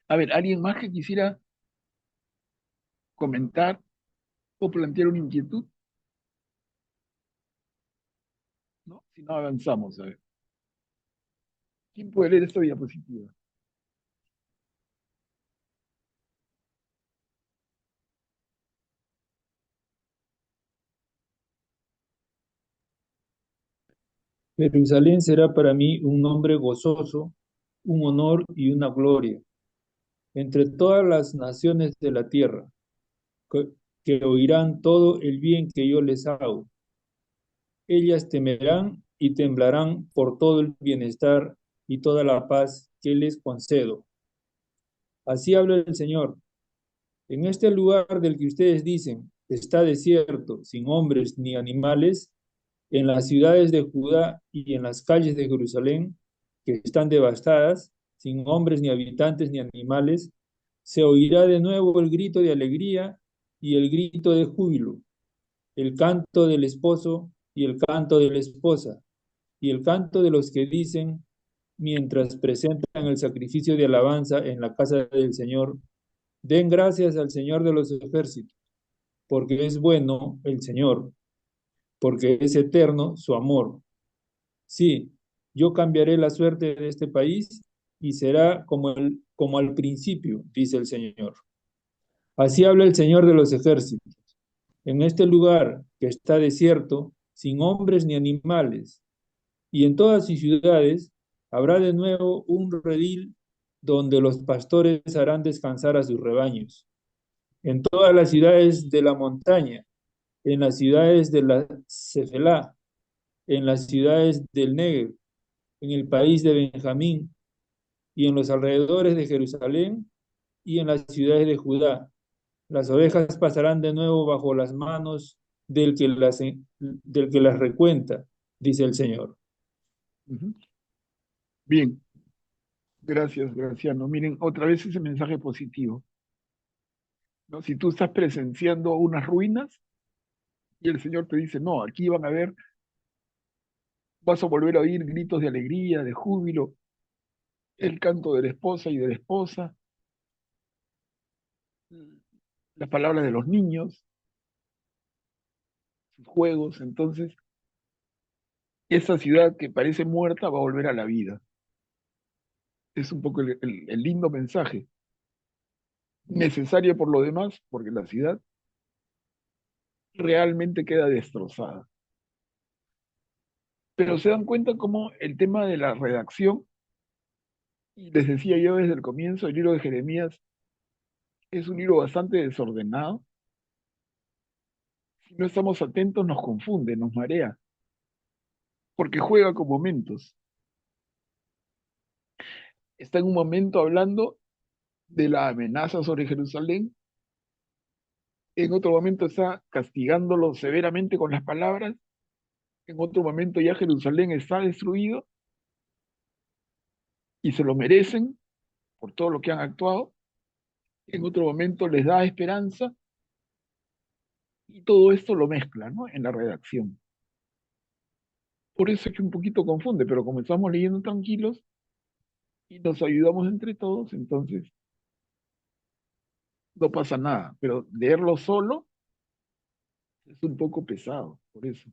A ver, ¿alguien más que quisiera comentar o plantear una inquietud? ¿No? Si no, avanzamos, a ver. ¿Quién puede leer esta diapositiva? Jerusalén será para mí un nombre gozoso, un honor y una gloria entre todas las naciones de la tierra, que, que oirán todo el bien que yo les hago. Ellas temerán y temblarán por todo el bienestar y toda la paz que les concedo. Así habla el Señor. En este lugar del que ustedes dicen, está desierto, sin hombres ni animales, en las ciudades de Judá y en las calles de Jerusalén, que están devastadas, sin hombres ni habitantes ni animales, se oirá de nuevo el grito de alegría y el grito de júbilo, el canto del esposo y el canto de la esposa, y el canto de los que dicen, mientras presentan el sacrificio de alabanza en la casa del Señor, den gracias al Señor de los ejércitos, porque es bueno el Señor, porque es eterno su amor. Sí, yo cambiaré la suerte de este país y será como al principio, dice el Señor. Así habla el Señor de los ejércitos. En este lugar que está desierto, sin hombres ni animales, y en todas sus ciudades habrá de nuevo un redil donde los pastores harán descansar a sus rebaños. En todas las ciudades de la montaña, en las ciudades de la Cefelá, en las ciudades del Negev, en el país de Benjamín y en los alrededores de Jerusalén y en las ciudades de Judá. Las ovejas pasarán de nuevo bajo las manos del que las recuenta, dice el Señor. Ujú. Bien, gracias, Graciano. Miren, otra vez ese mensaje positivo, ¿no? Si tú estás presenciando unas ruinas y el Señor te dice, no, aquí van a ver, vas a volver a oír gritos de alegría, de júbilo, el canto de la esposa y de la esposa, las palabras de los niños, sus juegos. Entonces, esa ciudad que parece muerta va a volver a la vida. Es un poco el lindo mensaje, necesario por lo demás, porque la ciudad realmente queda destrozada. Pero se dan cuenta cómo el tema de la redacción, y les decía yo desde el comienzo, el libro de Jeremías es un libro bastante desordenado. Si no estamos atentos nos confunde, nos marea, porque juega con momentos. Está en un momento hablando de la amenaza sobre Jerusalén, en otro momento está castigándolo severamente con las palabras, en otro momento ya Jerusalén está destruido y se lo merecen por todo lo que han actuado, en otro momento les da esperanza, y todo esto lo mezcla, ¿no? En la redacción. Por eso es que un poquito confunde, pero como estamos leyendo tranquilos y nos ayudamos entre todos, entonces no pasa nada. Pero leerlo solo es un poco pesado, por eso.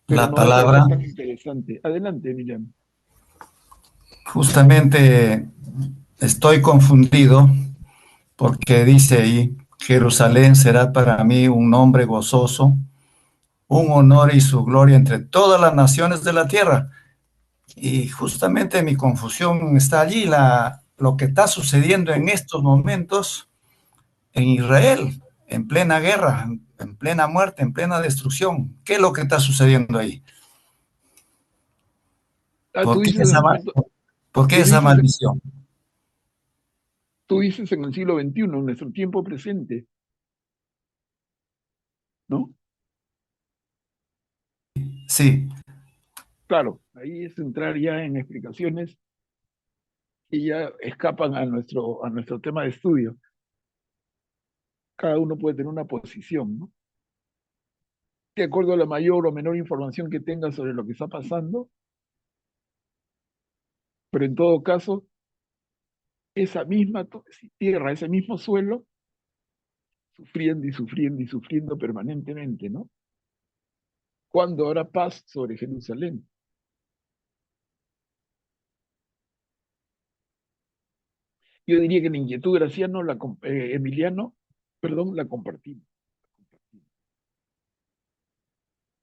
Pero La no deja de ser palabra, tan interesante. Adelante, Emiliano. justamente estoy confundido porque dice ahí, Jerusalén será para mí un nombre gozoso, un honor y su gloria entre todas las naciones de la tierra. Y justamente mi confusión está allí, lo que está sucediendo en estos momentos en Israel, en plena guerra, en plena muerte, en plena destrucción. ¿Qué es lo que está sucediendo ahí? Ah, ¿Por qué esa, por qué tú esa dices, maldición? tú dices en el siglo XXI, en nuestro tiempo presente, ¿no? Sí, Claro, ahí es entrar ya en explicaciones que ya escapan a nuestro tema de estudio. Cada uno puede tener una posición, ¿no? De acuerdo a la mayor o menor información que tenga sobre lo que está pasando, pero en todo caso, esa misma tierra, ese mismo suelo, sufriendo y sufriendo y sufriendo permanentemente, ¿no? ¿Cuándo habrá paz sobre Jerusalén? Yo diría que la inquietud Graciano, Emiliano, perdón, la compartimos.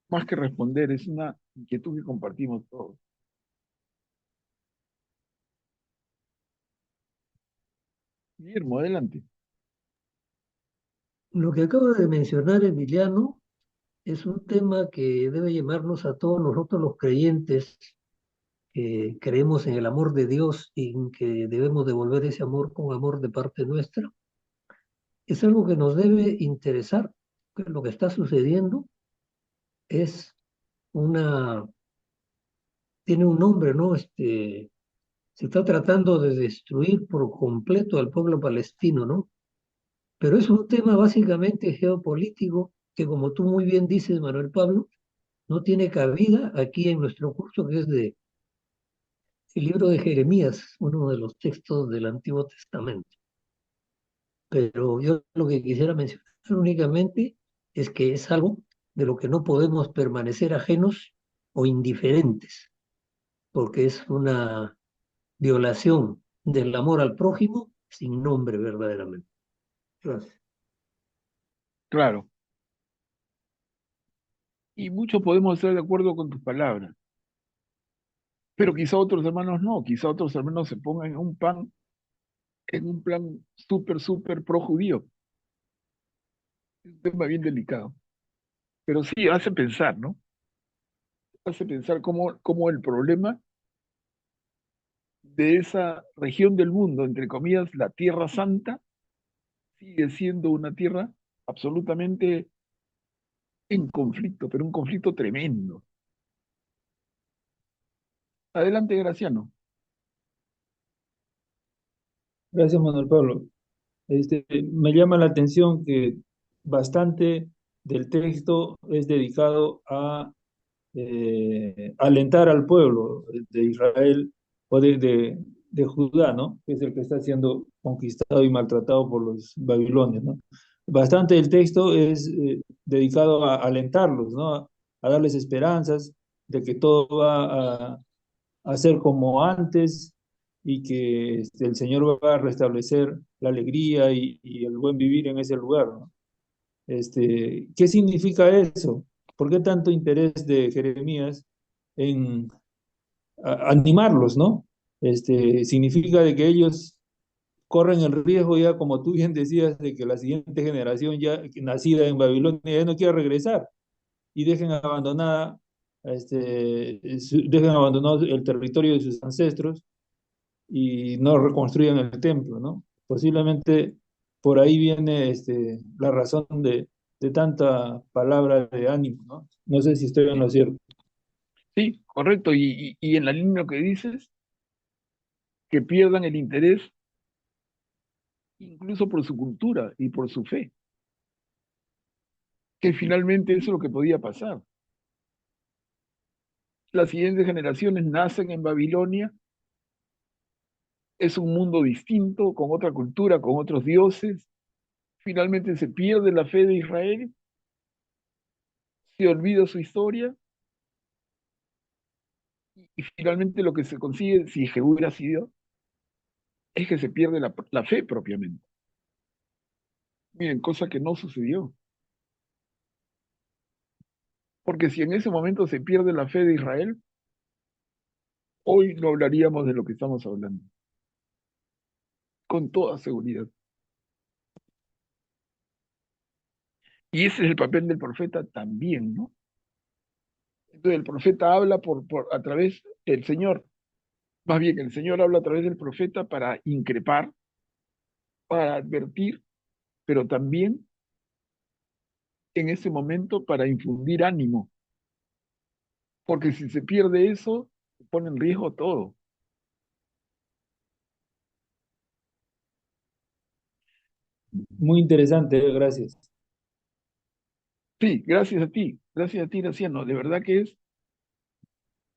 Más que responder, es una inquietud que compartimos todos. Guillermo, adelante. Lo que acaba de mencionar Emiliano es un tema que debe llamarnos a todos nosotros los creyentes que creemos en el amor de Dios y en que debemos devolver ese amor con amor de parte nuestra. Es algo que nos debe interesar, que lo que está sucediendo es una, tiene un nombre, ¿no? Se está tratando de destruir por completo al pueblo palestino, ¿no? Pero es un tema básicamente geopolítico que, como tú muy bien dices, Manuel Pablo, no tiene cabida aquí en nuestro curso que es de el libro de Jeremías, uno de los textos del Antiguo Testamento. Pero yo lo que quisiera mencionar únicamente es que es algo de lo que no podemos permanecer ajenos o indiferentes, porque es una violación del amor al prójimo sin nombre verdaderamente. Gracias. Claro. Y muchos podemos estar de acuerdo con tus palabras, pero quizá otros hermanos no, quizá otros hermanos se pongan en un plan súper, súper pro judío. Es un tema bien delicado. Pero sí, hace pensar, ¿no? Hace pensar cómo el problema de esa región del mundo, entre comillas, la Tierra Santa, sigue siendo una tierra absolutamente en conflicto, pero un conflicto tremendo. Adelante, Graciano. Gracias, Manuel Pablo. Me llama la atención que bastante del texto es dedicado a alentar al pueblo de Israel o de Judá, ¿no? Que es el que está siendo conquistado y maltratado por los babilonios, ¿no? Bastante del texto es dedicado a alentarlos, ¿no? A darles esperanzas de que todo va a ser como antes y que el Señor va a restablecer la alegría y el buen vivir en ese lugar, ¿no? ¿Qué significa eso? ¿Por qué tanto interés de Jeremías en animarlos, ¿no? Significa de que ellos corren el riesgo ya, como tú bien decías, de que la siguiente generación ya nacida en Babilonia ya no quiera regresar y dejen abandonado el territorio de sus ancestros y no reconstruyan el templo, ¿no? Posiblemente por ahí viene la razón de tanta palabra de ánimo, ¿no? No sé si estoy en lo cierto. Sí, correcto. Y en la línea que dices, que pierdan el interés incluso por su cultura y por su fe, que finalmente eso es lo que podía pasar. Las siguientes generaciones nacen en Babilonia, es un mundo distinto, con otra cultura, con otros dioses, finalmente se pierde la fe de Israel, se olvida su historia y finalmente lo que se consigue, si es que hubiera sido, es que se pierde la fe propiamente. Miren, cosa que no sucedió. Porque si en ese momento se pierde la fe de Israel, hoy no hablaríamos de lo que estamos hablando, con toda seguridad. Y ese es el papel del profeta también, ¿no? Entonces el profeta habla a través del Señor, más bien el Señor habla a través del profeta para increpar, para advertir, pero también en ese momento para infundir ánimo, porque si se pierde eso, se pone en riesgo todo. Muy interesante, gracias. Sí, gracias a ti, Graciano. De verdad que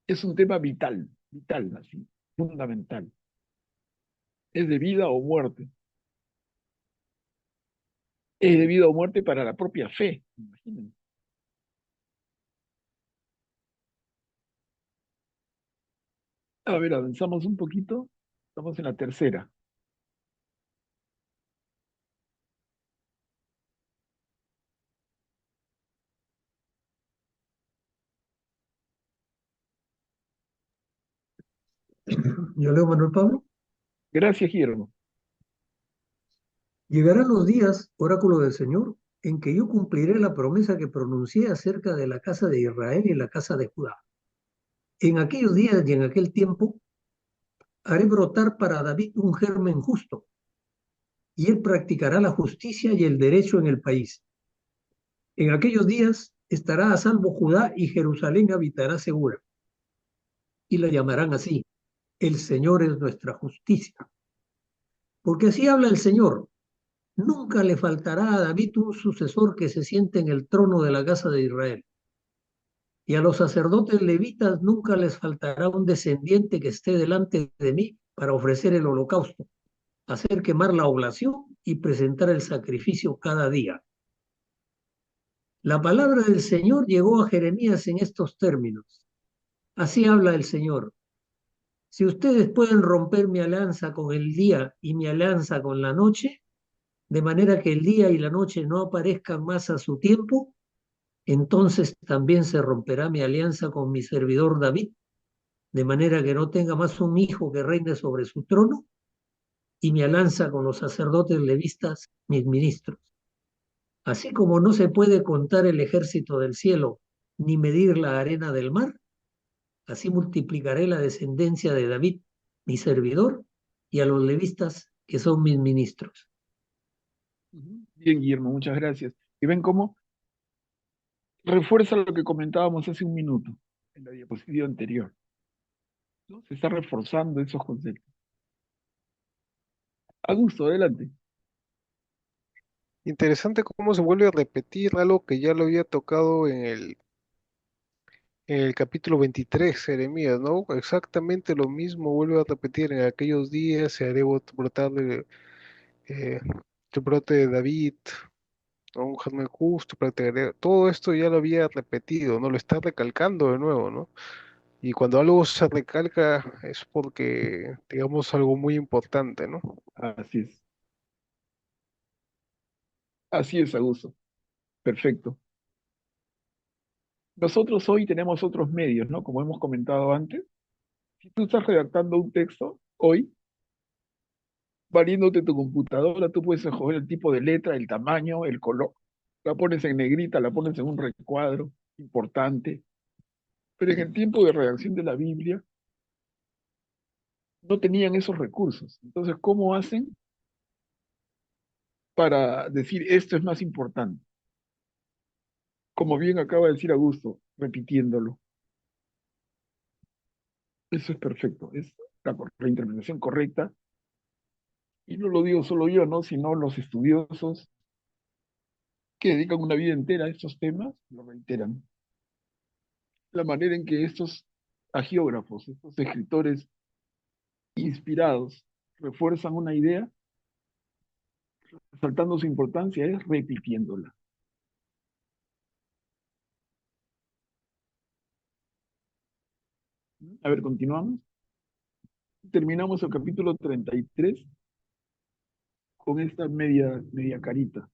es un tema vital, vital, así, fundamental. Es de vida o muerte. Es de vida o muerte para la propia fe, imagínense. A ver, avanzamos un poquito. Estamos en la tercera. Yo leo Manuel Pablo. Gracias, Guillermo. Llegarán los días, oráculo del Señor, en que yo cumpliré la promesa que pronuncié acerca de la casa de Israel y la casa de Judá. En aquellos días y en aquel tiempo haré brotar para David un germen justo, y él practicará la justicia y el derecho en el país. En aquellos días estará a salvo Judá y Jerusalén habitará segura. Y la llamarán así: el Señor es nuestra justicia. Porque así habla el Señor: nunca le faltará a David un sucesor que se siente en el trono de la casa de Israel. Y a los sacerdotes levitas nunca les faltará un descendiente que esté delante de mí para ofrecer el holocausto, hacer quemar la oblación y presentar el sacrificio cada día. La palabra del Señor llegó a Jeremías en estos términos. Así habla el Señor. Si ustedes pueden romper mi alianza con el día y mi alianza con la noche, de manera que el día y la noche no aparezcan más a su tiempo, entonces también se romperá mi alianza con mi servidor David, de manera que no tenga más un hijo que reine sobre su trono, y mi alianza con los sacerdotes levistas, mis ministros. Así como no se puede contar el ejército del cielo, ni medir la arena del mar, así multiplicaré la descendencia de David, mi servidor, y a los levistas que son mis ministros. Bien, Guillermo, muchas gracias. Y ven cómo refuerza lo que comentábamos hace un minuto en la diapositiva anterior, ¿no? Se está reforzando esos conceptos. Augusto, adelante. Interesante cómo se vuelve a repetir algo que ya lo había tocado en el capítulo 23, Jeremías, ¿no? Exactamente lo mismo vuelve a repetir en aquellos días, se haré brotar eh, el brote de David, ¿no? Un germen justo, todo esto ya lo había repetido, ¿no? Lo está recalcando de nuevo, ¿no? Y cuando algo se recalca es porque, digamos, algo muy importante, ¿no? Así es. Así es, Augusto. Perfecto. Nosotros hoy tenemos otros medios, ¿no? Como hemos comentado antes. Si tú estás redactando un texto hoy, valiéndote tu computadora, tú puedes escoger el tipo de letra, el tamaño, el color. La pones en negrita, la pones en un recuadro importante. Pero en el tiempo de redacción de la Biblia no tenían esos recursos. Entonces, ¿cómo hacen para decir esto es más importante? Como bien acaba de decir Augusto, repitiéndolo. Eso es perfecto, es la interpretación correcta. Y no lo digo solo yo, ¿no? Sino los estudiosos que dedican una vida entera a estos temas, lo reiteran. La manera en que estos agiógrafos, estos escritores inspirados, refuerzan una idea, resaltando su importancia, es repitiéndola. A ver, continuamos. Terminamos el capítulo 33 con esta media carita.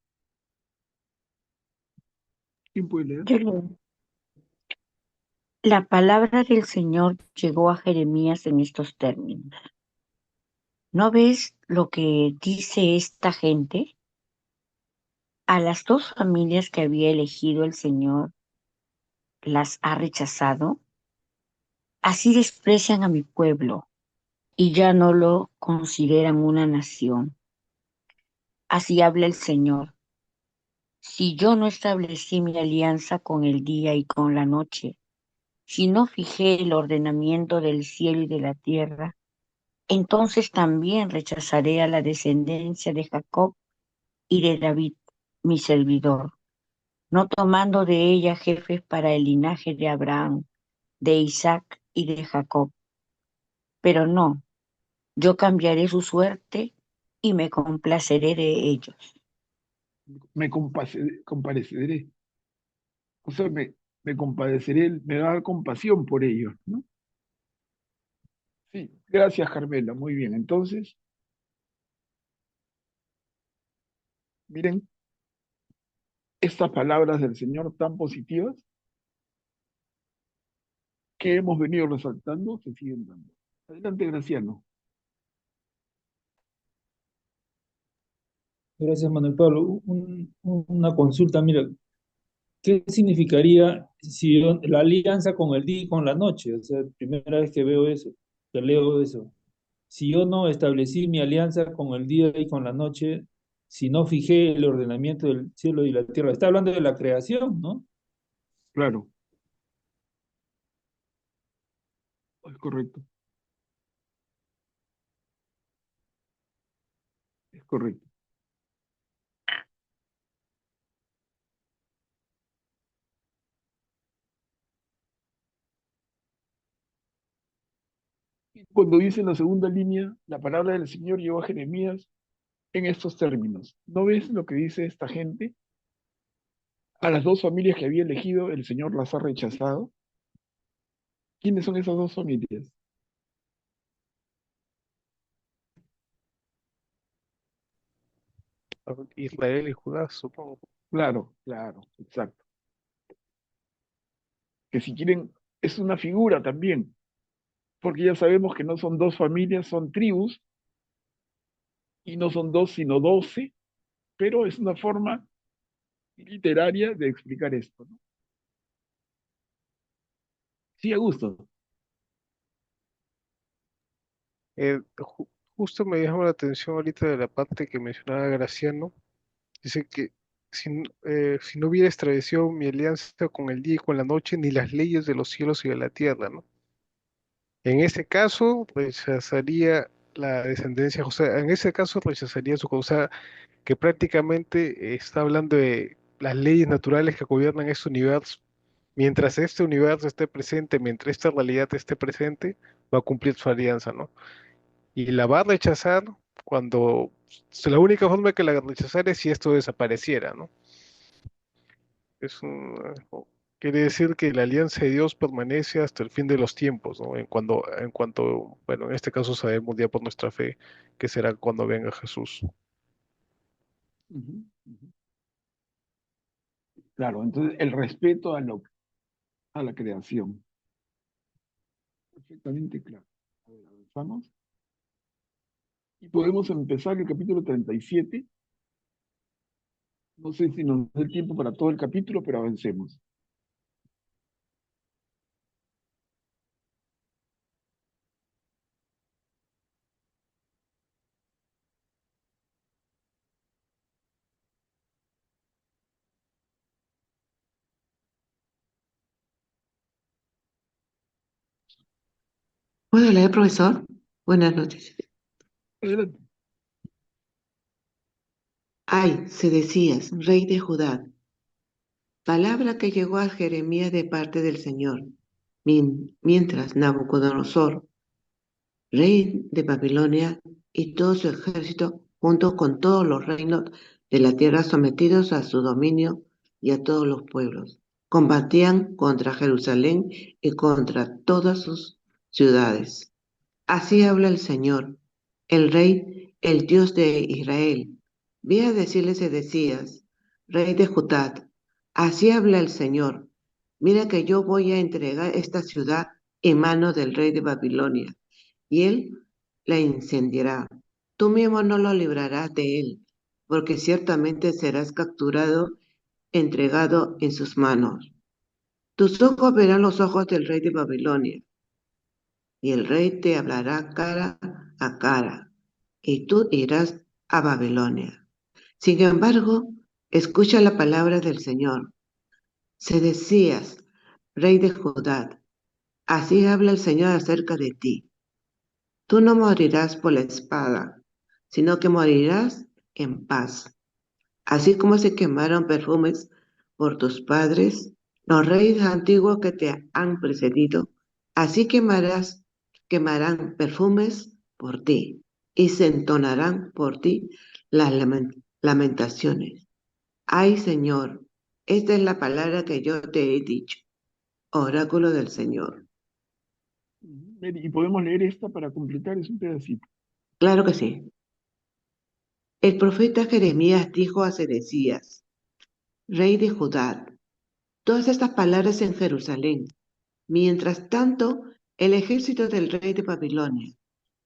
¿Quién puede leer? Yo leo. La palabra del Señor llegó a Jeremías en estos términos. ¿No ves lo que dice esta gente? A las dos familias que había elegido el Señor las ha rechazado. Así desprecian a mi pueblo y ya no lo consideran una nación. Así habla el Señor. Si yo no establecí mi alianza con el día y con la noche, si no fijé el ordenamiento del cielo y de la tierra, entonces también rechazaré a la descendencia de Jacob y de David, mi servidor, no tomando de ella jefes para el linaje de Abraham, de Isaac y de Jacob. Pero no, yo cambiaré su suerte y me complaceré de ellos. Compadeceré. O sea, me compadeceré, me va a dar compasión por ellos, ¿no? Sí, gracias, Carmela. Muy bien. Entonces, miren, estas palabras del Señor tan positivas que hemos venido resaltando se siguen dando. Adelante, Graciano. Gracias, Manuel Pablo. Una consulta, mira, ¿qué significaría si la alianza con el día y con la noche? O sea, primera vez que veo eso, que leo eso. Si yo no establecí mi alianza con el día y con la noche, si no fijé el ordenamiento del cielo y la tierra, está hablando de la creación, ¿no? Claro, es correcto, es correcto. Cuando dice en la segunda línea, la palabra del Señor llegó a Jeremías en estos términos. ¿No ves lo que dice esta gente? A las dos familias que había elegido, el Señor las ha rechazado. ¿Quiénes son esas dos familias? Israel y Judá, supongo. Claro, claro, exacto. Que si quieren, es una figura también, porque ya sabemos que no son dos familias, son tribus, y no son dos, sino 12, pero es una forma literaria de explicar esto, ¿no? Sí, a gusto. Justo me llamó la atención ahorita de la parte que mencionaba Graciano. Dice que si no hubiera establecido mi alianza con el día y con la noche, ni las leyes de los cielos y de la tierra, ¿no? En ese caso, rechazaría la descendencia, o sea, en ese caso rechazaría su causa, que prácticamente está hablando de las leyes naturales que gobiernan este universo. Mientras este universo esté presente, mientras esta realidad esté presente, va a cumplir su alianza, ¿no? Y la va a rechazar cuando la única forma que la rechazar es si esto desapareciera, ¿no? Es quiere decir que la alianza de Dios permanece hasta el fin de los tiempos, ¿no? En cuanto, bueno, en este caso sabemos ya por nuestra fe que será cuando venga Jesús. Ujú, ujú. Claro, entonces el respeto a la creación. Perfectamente claro. A ver, avanzamos. Y podemos empezar el capítulo 37. No sé si nos da el tiempo para todo el capítulo, pero avancemos. ¿Puedo leer, profesor? Buenas noches. Adelante. Ay, Sedecías, rey de Judá, palabra que llegó a Jeremías de parte del Señor, mientras Nabucodonosor, rey de Babilonia, y todo su ejército, junto con todos los reinos de la tierra sometidos a su dominio y a todos los pueblos, combatían contra Jerusalén y contra todas sus ciudades. Así habla el Señor, el Rey, el Dios de Israel. Ve a decirle Sedecías, rey de Judá, así habla el Señor. Mira que yo voy a entregar esta ciudad en manos del rey de Babilonia, y él la incendiará. Tú mismo no lo librarás de él, porque ciertamente serás capturado, entregado en sus manos. Tus ojos verán los ojos del rey de Babilonia, y el rey te hablará cara a cara, y tú irás a Babilonia. Sin embargo, escucha la palabra del Señor. Sedecías, rey de Judá, así habla el Señor acerca de ti. Tú no morirás por la espada, sino que morirás en paz. Así como se quemaron perfumes por tus padres, los reyes antiguos que te han precedido, así quemarán perfumes por ti, y se entonarán por ti las lamentaciones. Ay, Señor, esta es la palabra que yo te he dicho, oráculo del Señor. Y podemos leer esta para completar, es un pedacito. Claro que sí. El profeta Jeremías dijo a Sedecías, rey de Judá, todas estas palabras en Jerusalén. Mientras tanto, el ejército del rey de Babilonia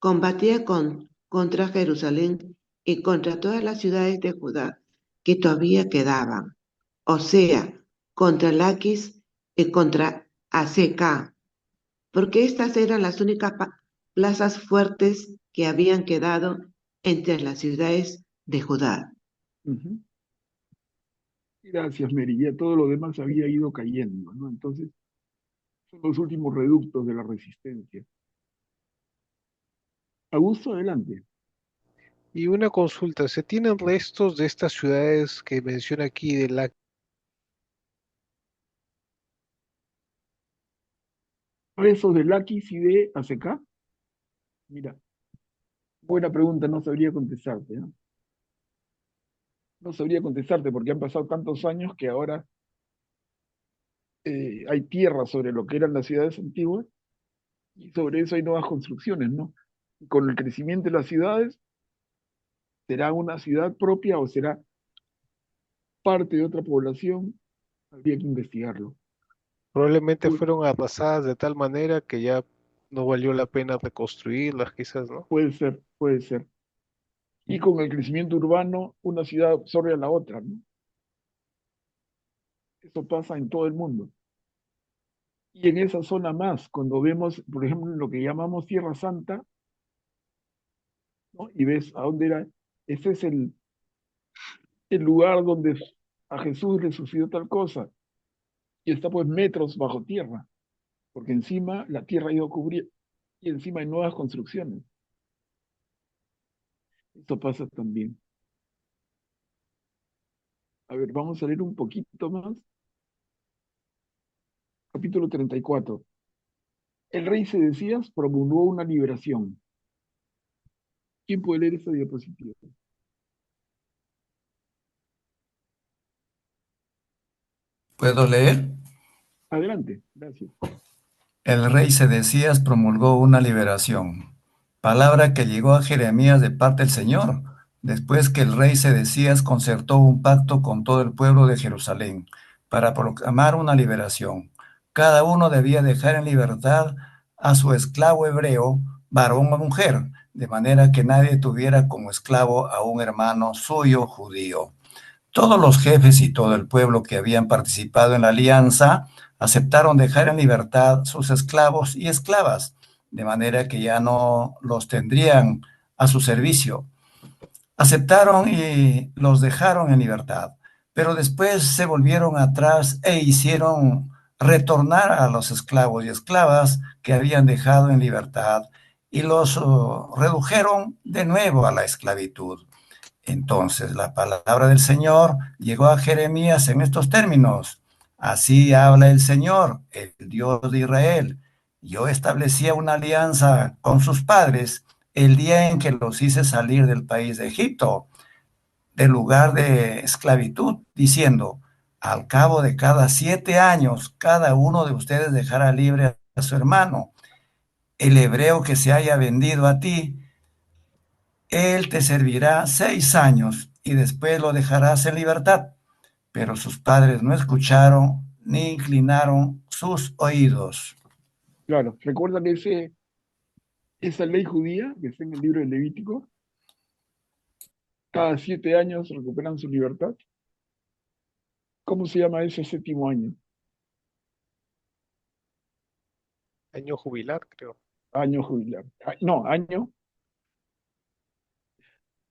combatía contra Jerusalén y contra todas las ciudades de Judá que todavía quedaban, o sea, contra Laquis y contra Aseca, porque estas eran las únicas plazas fuertes que habían quedado entre las ciudades de Judá. Ujú. Gracias, Mary. Ya todo lo demás había ido cayendo, ¿no? Entonces, son los últimos reductos de la resistencia. Augusto, adelante. Y una consulta, ¿se tienen restos de estas ciudades que menciona aquí de la... Presos de Laquis y de ACK. Mira, buena pregunta, no sabría contestarte, ¿no? No sabría contestarte porque han pasado tantos años que ahora hay tierra sobre lo que eran las ciudades antiguas y sobre eso hay nuevas construcciones, ¿no? Y con el crecimiento de las ciudades, ¿será una ciudad propia o será parte de otra población? Habría que investigarlo. Probablemente Pu- fueron arrasadas de tal manera que ya no valió la pena reconstruirlas, quizás, ¿no? Puede ser, puede ser. Y con el crecimiento urbano, una ciudad absorbe a la otra, ¿no? Eso pasa en todo el mundo. Y en esa zona más, cuando vemos, por ejemplo, lo que llamamos Tierra Santa, ¿no? Y ves a dónde era, ese es el lugar donde a Jesús le sucedió tal cosa, y está pues metros bajo tierra, porque encima la tierra ha ido cubriendo, y encima hay nuevas construcciones. Esto pasa también. A ver, vamos a leer un poquito más. Capítulo 34. El rey Sedecías promulgó una liberación. ¿Quién puede leer esta diapositiva? ¿Puedo leer? Adelante, gracias. El rey Sedecías promulgó una liberación, palabra que llegó a Jeremías de parte del Señor, después que el rey Sedecías concertó un pacto con todo el pueblo de Jerusalén para proclamar una liberación. Cada uno debía dejar en libertad a su esclavo hebreo, varón o mujer, de manera que nadie tuviera como esclavo a un hermano suyo judío. Todos los jefes y todo el pueblo que habían participado en la alianza aceptaron dejar en libertad sus esclavos y esclavas, de manera que ya no los tendrían a su servicio. Aceptaron y los dejaron en libertad, pero después se volvieron atrás e hicieron retornar a los esclavos y esclavas que habían dejado en libertad y los redujeron de nuevo a la esclavitud. Entonces la palabra del Señor llegó a Jeremías en estos términos. Así habla el Señor, el Dios de Israel. Yo establecía una alianza con sus padres el día en que los hice salir del país de Egipto, del lugar de esclavitud, diciendo, al cabo de cada 7 años, cada uno de ustedes dejará libre a su hermano. El hebreo que se haya vendido a ti, él te servirá 6 años y después lo dejarás en libertad. Pero sus padres no escucharon ni inclinaron sus oídos. Claro, ¿recuerdan esa ley judía que está en el libro de Levítico? Cada 7 años recuperan su libertad. ¿Cómo se llama ese séptimo año? Año jubilar, creo. Año jubilar. No, año.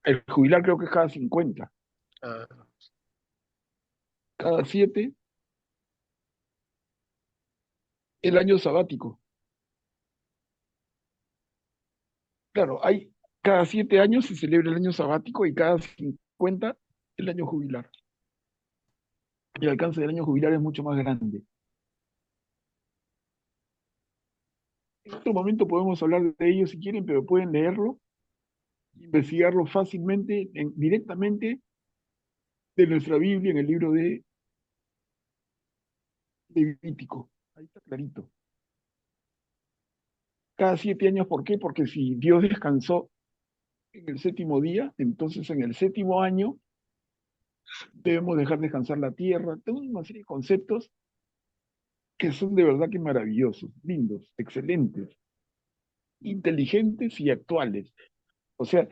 El jubilar creo que es cada 50. Ah, Cada 7, el año sabático. Claro, cada 7 años se celebra el año sabático y cada 50 el año jubilar. El alcance del año jubilar es mucho más grande. En otro momento podemos hablar de ello si quieren, pero pueden leerlo, investigarlo fácilmente, directamente de nuestra Biblia en el libro de Levítico. Ahí está clarito. Cada 7 años, ¿por qué? Porque si Dios descansó en el séptimo día, entonces en el séptimo año debemos dejar descansar la tierra. Tengo una serie de conceptos que son de verdad que maravillosos, lindos, excelentes, inteligentes y actuales. O sea,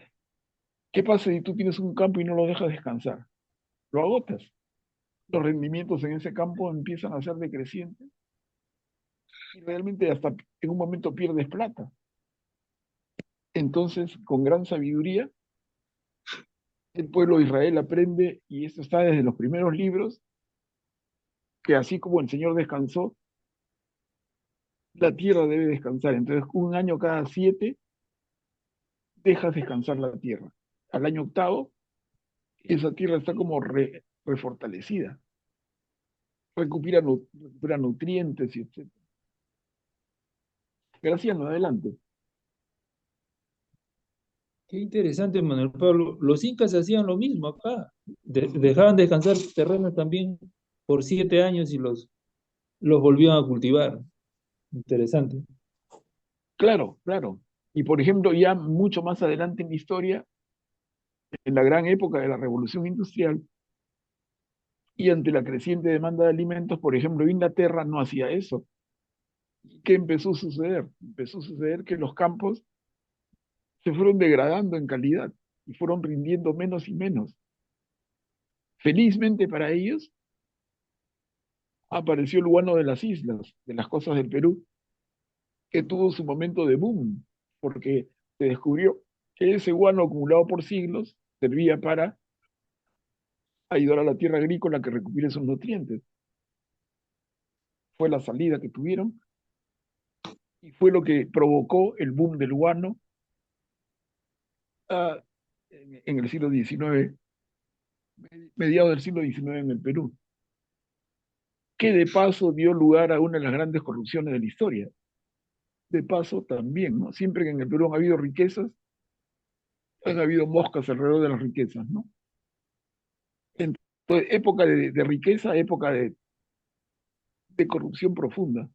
¿qué pasa si tú tienes un campo y no lo dejas descansar? Lo agotas. Los rendimientos en ese campo empiezan a ser decrecientes y realmente hasta en un momento pierdes plata. Entonces, con gran sabiduría, el pueblo de Israel aprende, y esto está desde los primeros libros, que así como el Señor descansó, la tierra debe descansar. Entonces, un año cada 7 dejas descansar la tierra. Al año octavo, esa tierra está como refortalecida, recupera nutrientes y etc. Graciano, adelante. Qué interesante, Manuel Pablo. Los incas hacían lo mismo acá. Dejaban descansar sus terrenos también por 7 años y los volvían a cultivar. Interesante. Claro, claro. Y por ejemplo, ya mucho más adelante en la historia, en la gran época de la Revolución Industrial y ante la creciente demanda de alimentos, por ejemplo, Inglaterra no hacía eso. ¿Qué empezó a suceder? Empezó a suceder que los campos se fueron degradando en calidad y fueron rindiendo menos y menos. Felizmente para ellos, apareció el guano de las islas, de las costas del Perú, que tuvo su momento de boom, porque se descubrió que ese guano acumulado por siglos servía para ayudar a la tierra agrícola a que recupere sus nutrientes. Fue la salida que tuvieron y fue lo que provocó el boom del guano ah, en el siglo XIX, mediados del siglo XIX en el Perú, que de paso dio lugar a una de las grandes corrupciones de la historia. De paso también, ¿no? Siempre que en el Perú han habido riquezas, han habido moscas alrededor de las riquezas, ¿no? Entonces, época de riqueza, época de corrupción profunda.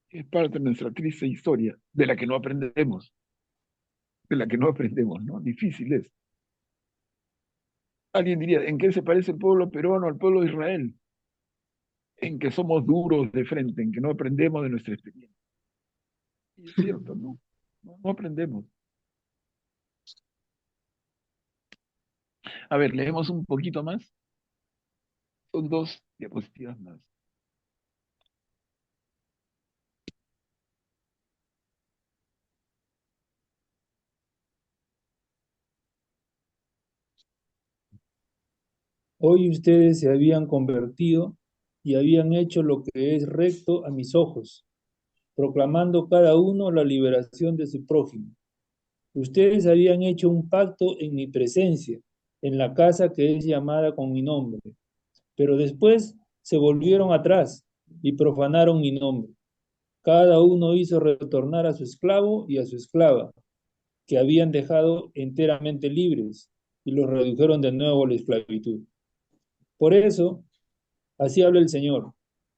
Es parte de nuestra triste historia, de la que no aprendemos, ¿no? Difícil es. Alguien diría, ¿en qué se parece el pueblo peruano al pueblo de Israel? En que somos duros de frente, en que no aprendemos de nuestra experiencia. Y es cierto, ¿no? No aprendemos. A ver, leemos un poquito más. Son 2 diapositivas más. Hoy ustedes se habían convertido y habían hecho lo que es recto a mis ojos, proclamando cada uno la liberación de su prójimo. Ustedes habían hecho un pacto en mi presencia, en la casa que es llamada con mi nombre, pero después se volvieron atrás y profanaron mi nombre. Cada uno hizo retornar a su esclavo y a su esclava, que habían dejado enteramente libres, y los redujeron de nuevo a la esclavitud. Por eso, así habla el Señor.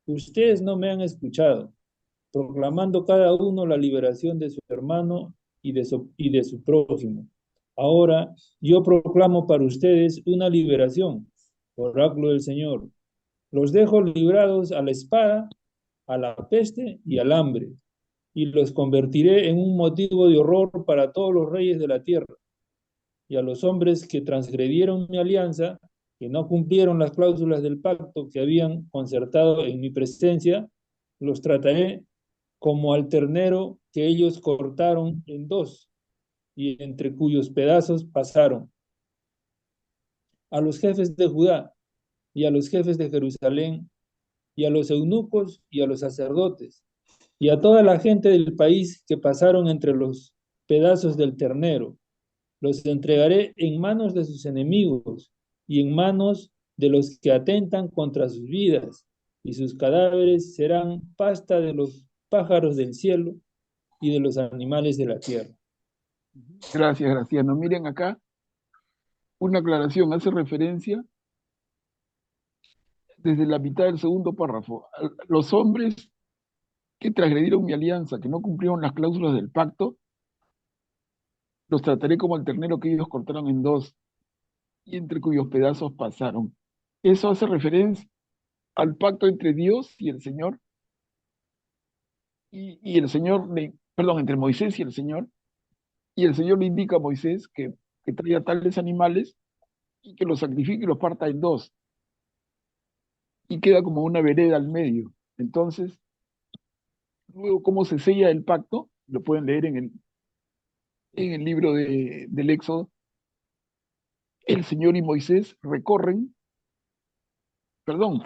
Ustedes no me han escuchado, proclamando cada uno la liberación de su hermano y de su prójimo. Ahora yo proclamo para ustedes una liberación, oráculo del Señor. Los dejo librados a la espada, a la peste y al hambre, y los convertiré en un motivo de horror para todos los reyes de la tierra. Y a los hombres que transgredieron mi alianza, que no cumplieron las cláusulas del pacto que habían concertado en mi presencia, los trataré como al ternero que ellos cortaron en dos y entre cuyos pedazos pasaron. A los jefes de Judá y a los jefes de Jerusalén y a los eunucos y a los sacerdotes y a toda la gente del país que pasaron entre los pedazos del ternero, los entregaré en manos de sus enemigos y en manos de los que atentan contra sus vidas, y sus cadáveres serán pasta de los pájaros del cielo y de los animales de la tierra. Gracias, Graciano. Miren acá, una aclaración, hace referencia desde la mitad del segundo párrafo. Los hombres que transgredieron mi alianza, que no cumplieron las cláusulas del pacto, los trataré como el ternero que ellos cortaron en dos y entre cuyos pedazos pasaron. Eso hace referencia al pacto entre Dios y el Señor, y el Señor, perdón, entre Moisés y el Señor le indica a Moisés que traiga tales animales y que los sacrifique y los parta en dos, y queda como una vereda al medio. Entonces, luego, ¿cómo se sella el pacto? Lo pueden leer en el libro del Éxodo. El Señor y Moisés recorren, perdón,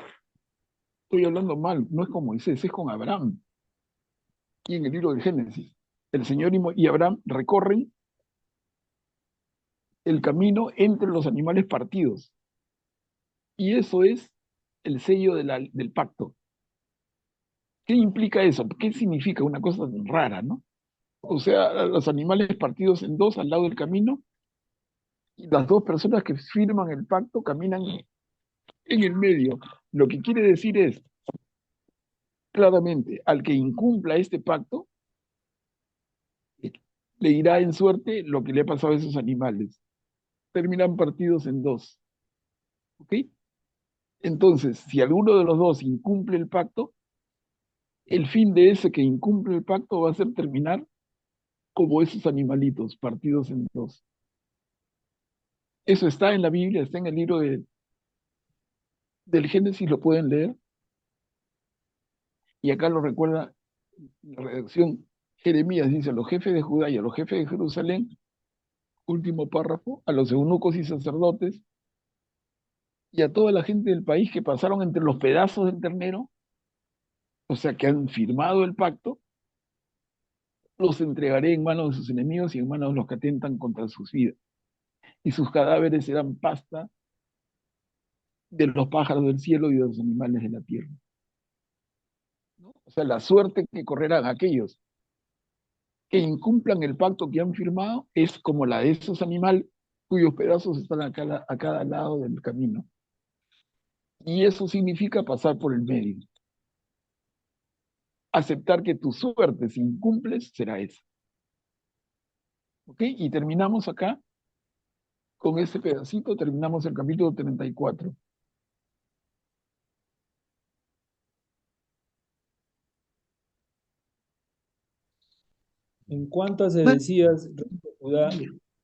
estoy hablando mal, no es con Moisés, es con Abraham. Y en el libro del Génesis, el Señor y Abraham recorren el camino entre los animales partidos. Y eso es el sello del pacto. ¿Qué implica eso? ¿Qué significa? Una cosa rara, ¿no? O sea, los animales partidos en dos al lado del camino, y las dos personas que firman el pacto caminan en el medio. Lo que quiere decir es, claramente, al que incumpla este pacto, le irá en suerte lo que le ha pasado a esos animales. Terminan partidos en dos. ¿Ok? Entonces, si alguno de los dos incumple el pacto, el fin de ese que incumple el pacto va a ser terminar como esos animalitos partidos en dos. Eso está en la Biblia, está en el libro del Génesis, lo pueden leer. Y acá lo recuerda la redacción. Jeremías dice a los jefes de Judá y a los jefes de Jerusalén, último párrafo, a los eunucos y sacerdotes y a toda la gente del país que pasaron entre los pedazos del ternero, o sea, que han firmado el pacto, los entregaré en manos de sus enemigos y en manos de los que atentan contra sus vidas. Y sus cadáveres serán pasta de los pájaros del cielo y de los animales de la tierra. ¿No? O sea, la suerte que correrán aquellos que incumplan el pacto que han firmado es como la de esos animales cuyos pedazos están a cada lado del camino. Y eso significa pasar por el medio. Aceptar que tu suerte, si incumples, será esa. ¿Ok? Y terminamos acá con este pedacito, terminamos el capítulo 34. En cuanto a Bueno, Sedecías, rey de Judá,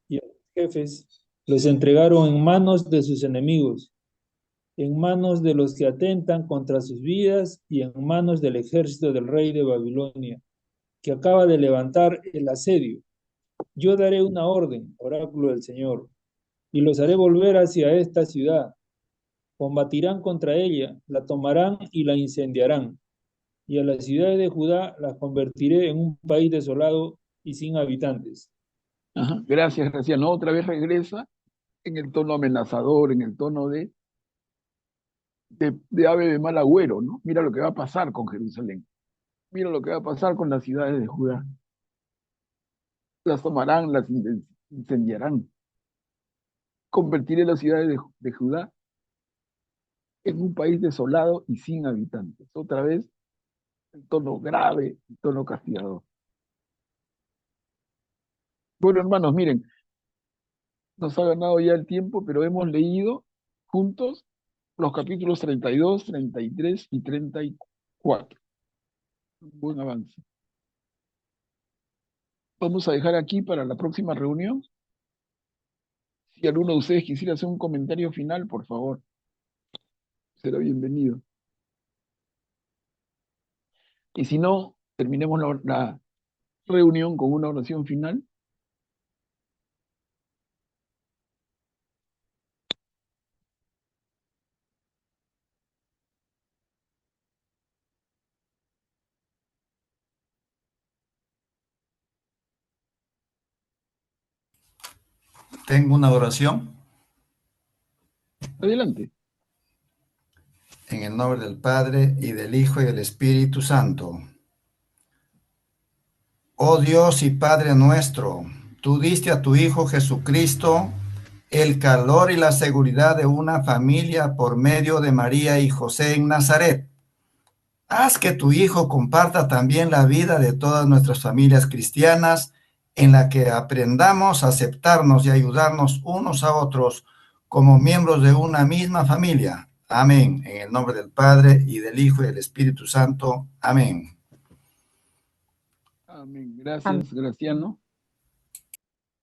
y a los jefes, los entregaron en manos de sus enemigos, en manos de los que atentan contra sus vidas y en manos del ejército del rey de Babilonia, que acaba de levantar el asedio. Yo daré una orden, oráculo del Señor, y los haré volver hacia esta ciudad. Combatirán contra ella, la tomarán y la incendiarán. Y a las ciudades de Judá las convertiré en un país desolado y sin habitantes. Ajá. Gracias, Graciano. Otra vez regresa en el tono amenazador, en el tono de ave de mal agüero, ¿no? Mira lo que va a pasar con Jerusalén. Mira lo que va a pasar con las ciudades de Judá. Las tomarán, las incendiarán. Convertiré las ciudades de Judá en un país desolado y sin habitantes. Otra vez, el tono grave, el tono castigador. Bueno, hermanos, miren, nos ha ganado ya el tiempo, pero hemos leído juntos los capítulos 32, 33 y 34. Un buen avance. Vamos a dejar aquí para la próxima reunión. Si alguno de ustedes quisiera hacer un comentario final, por favor, será bienvenido. Y si no, terminemos la reunión con una oración final. Tengo una oración Adelante. en el nombre del Padre y del Hijo y del Espíritu Santo. Oh Dios y Padre nuestro, tú diste a tu Hijo Jesucristo el calor y la seguridad de una familia por medio de María y José en Nazaret. Haz que tu Hijo comparta también la vida de todas nuestras familias cristianas, en la que aprendamos a aceptarnos y ayudarnos unos a otros como miembros de una misma familia. Amén. En el nombre del Padre y del Hijo y del Espíritu Santo. Amén. Amén. Gracias, Graciano.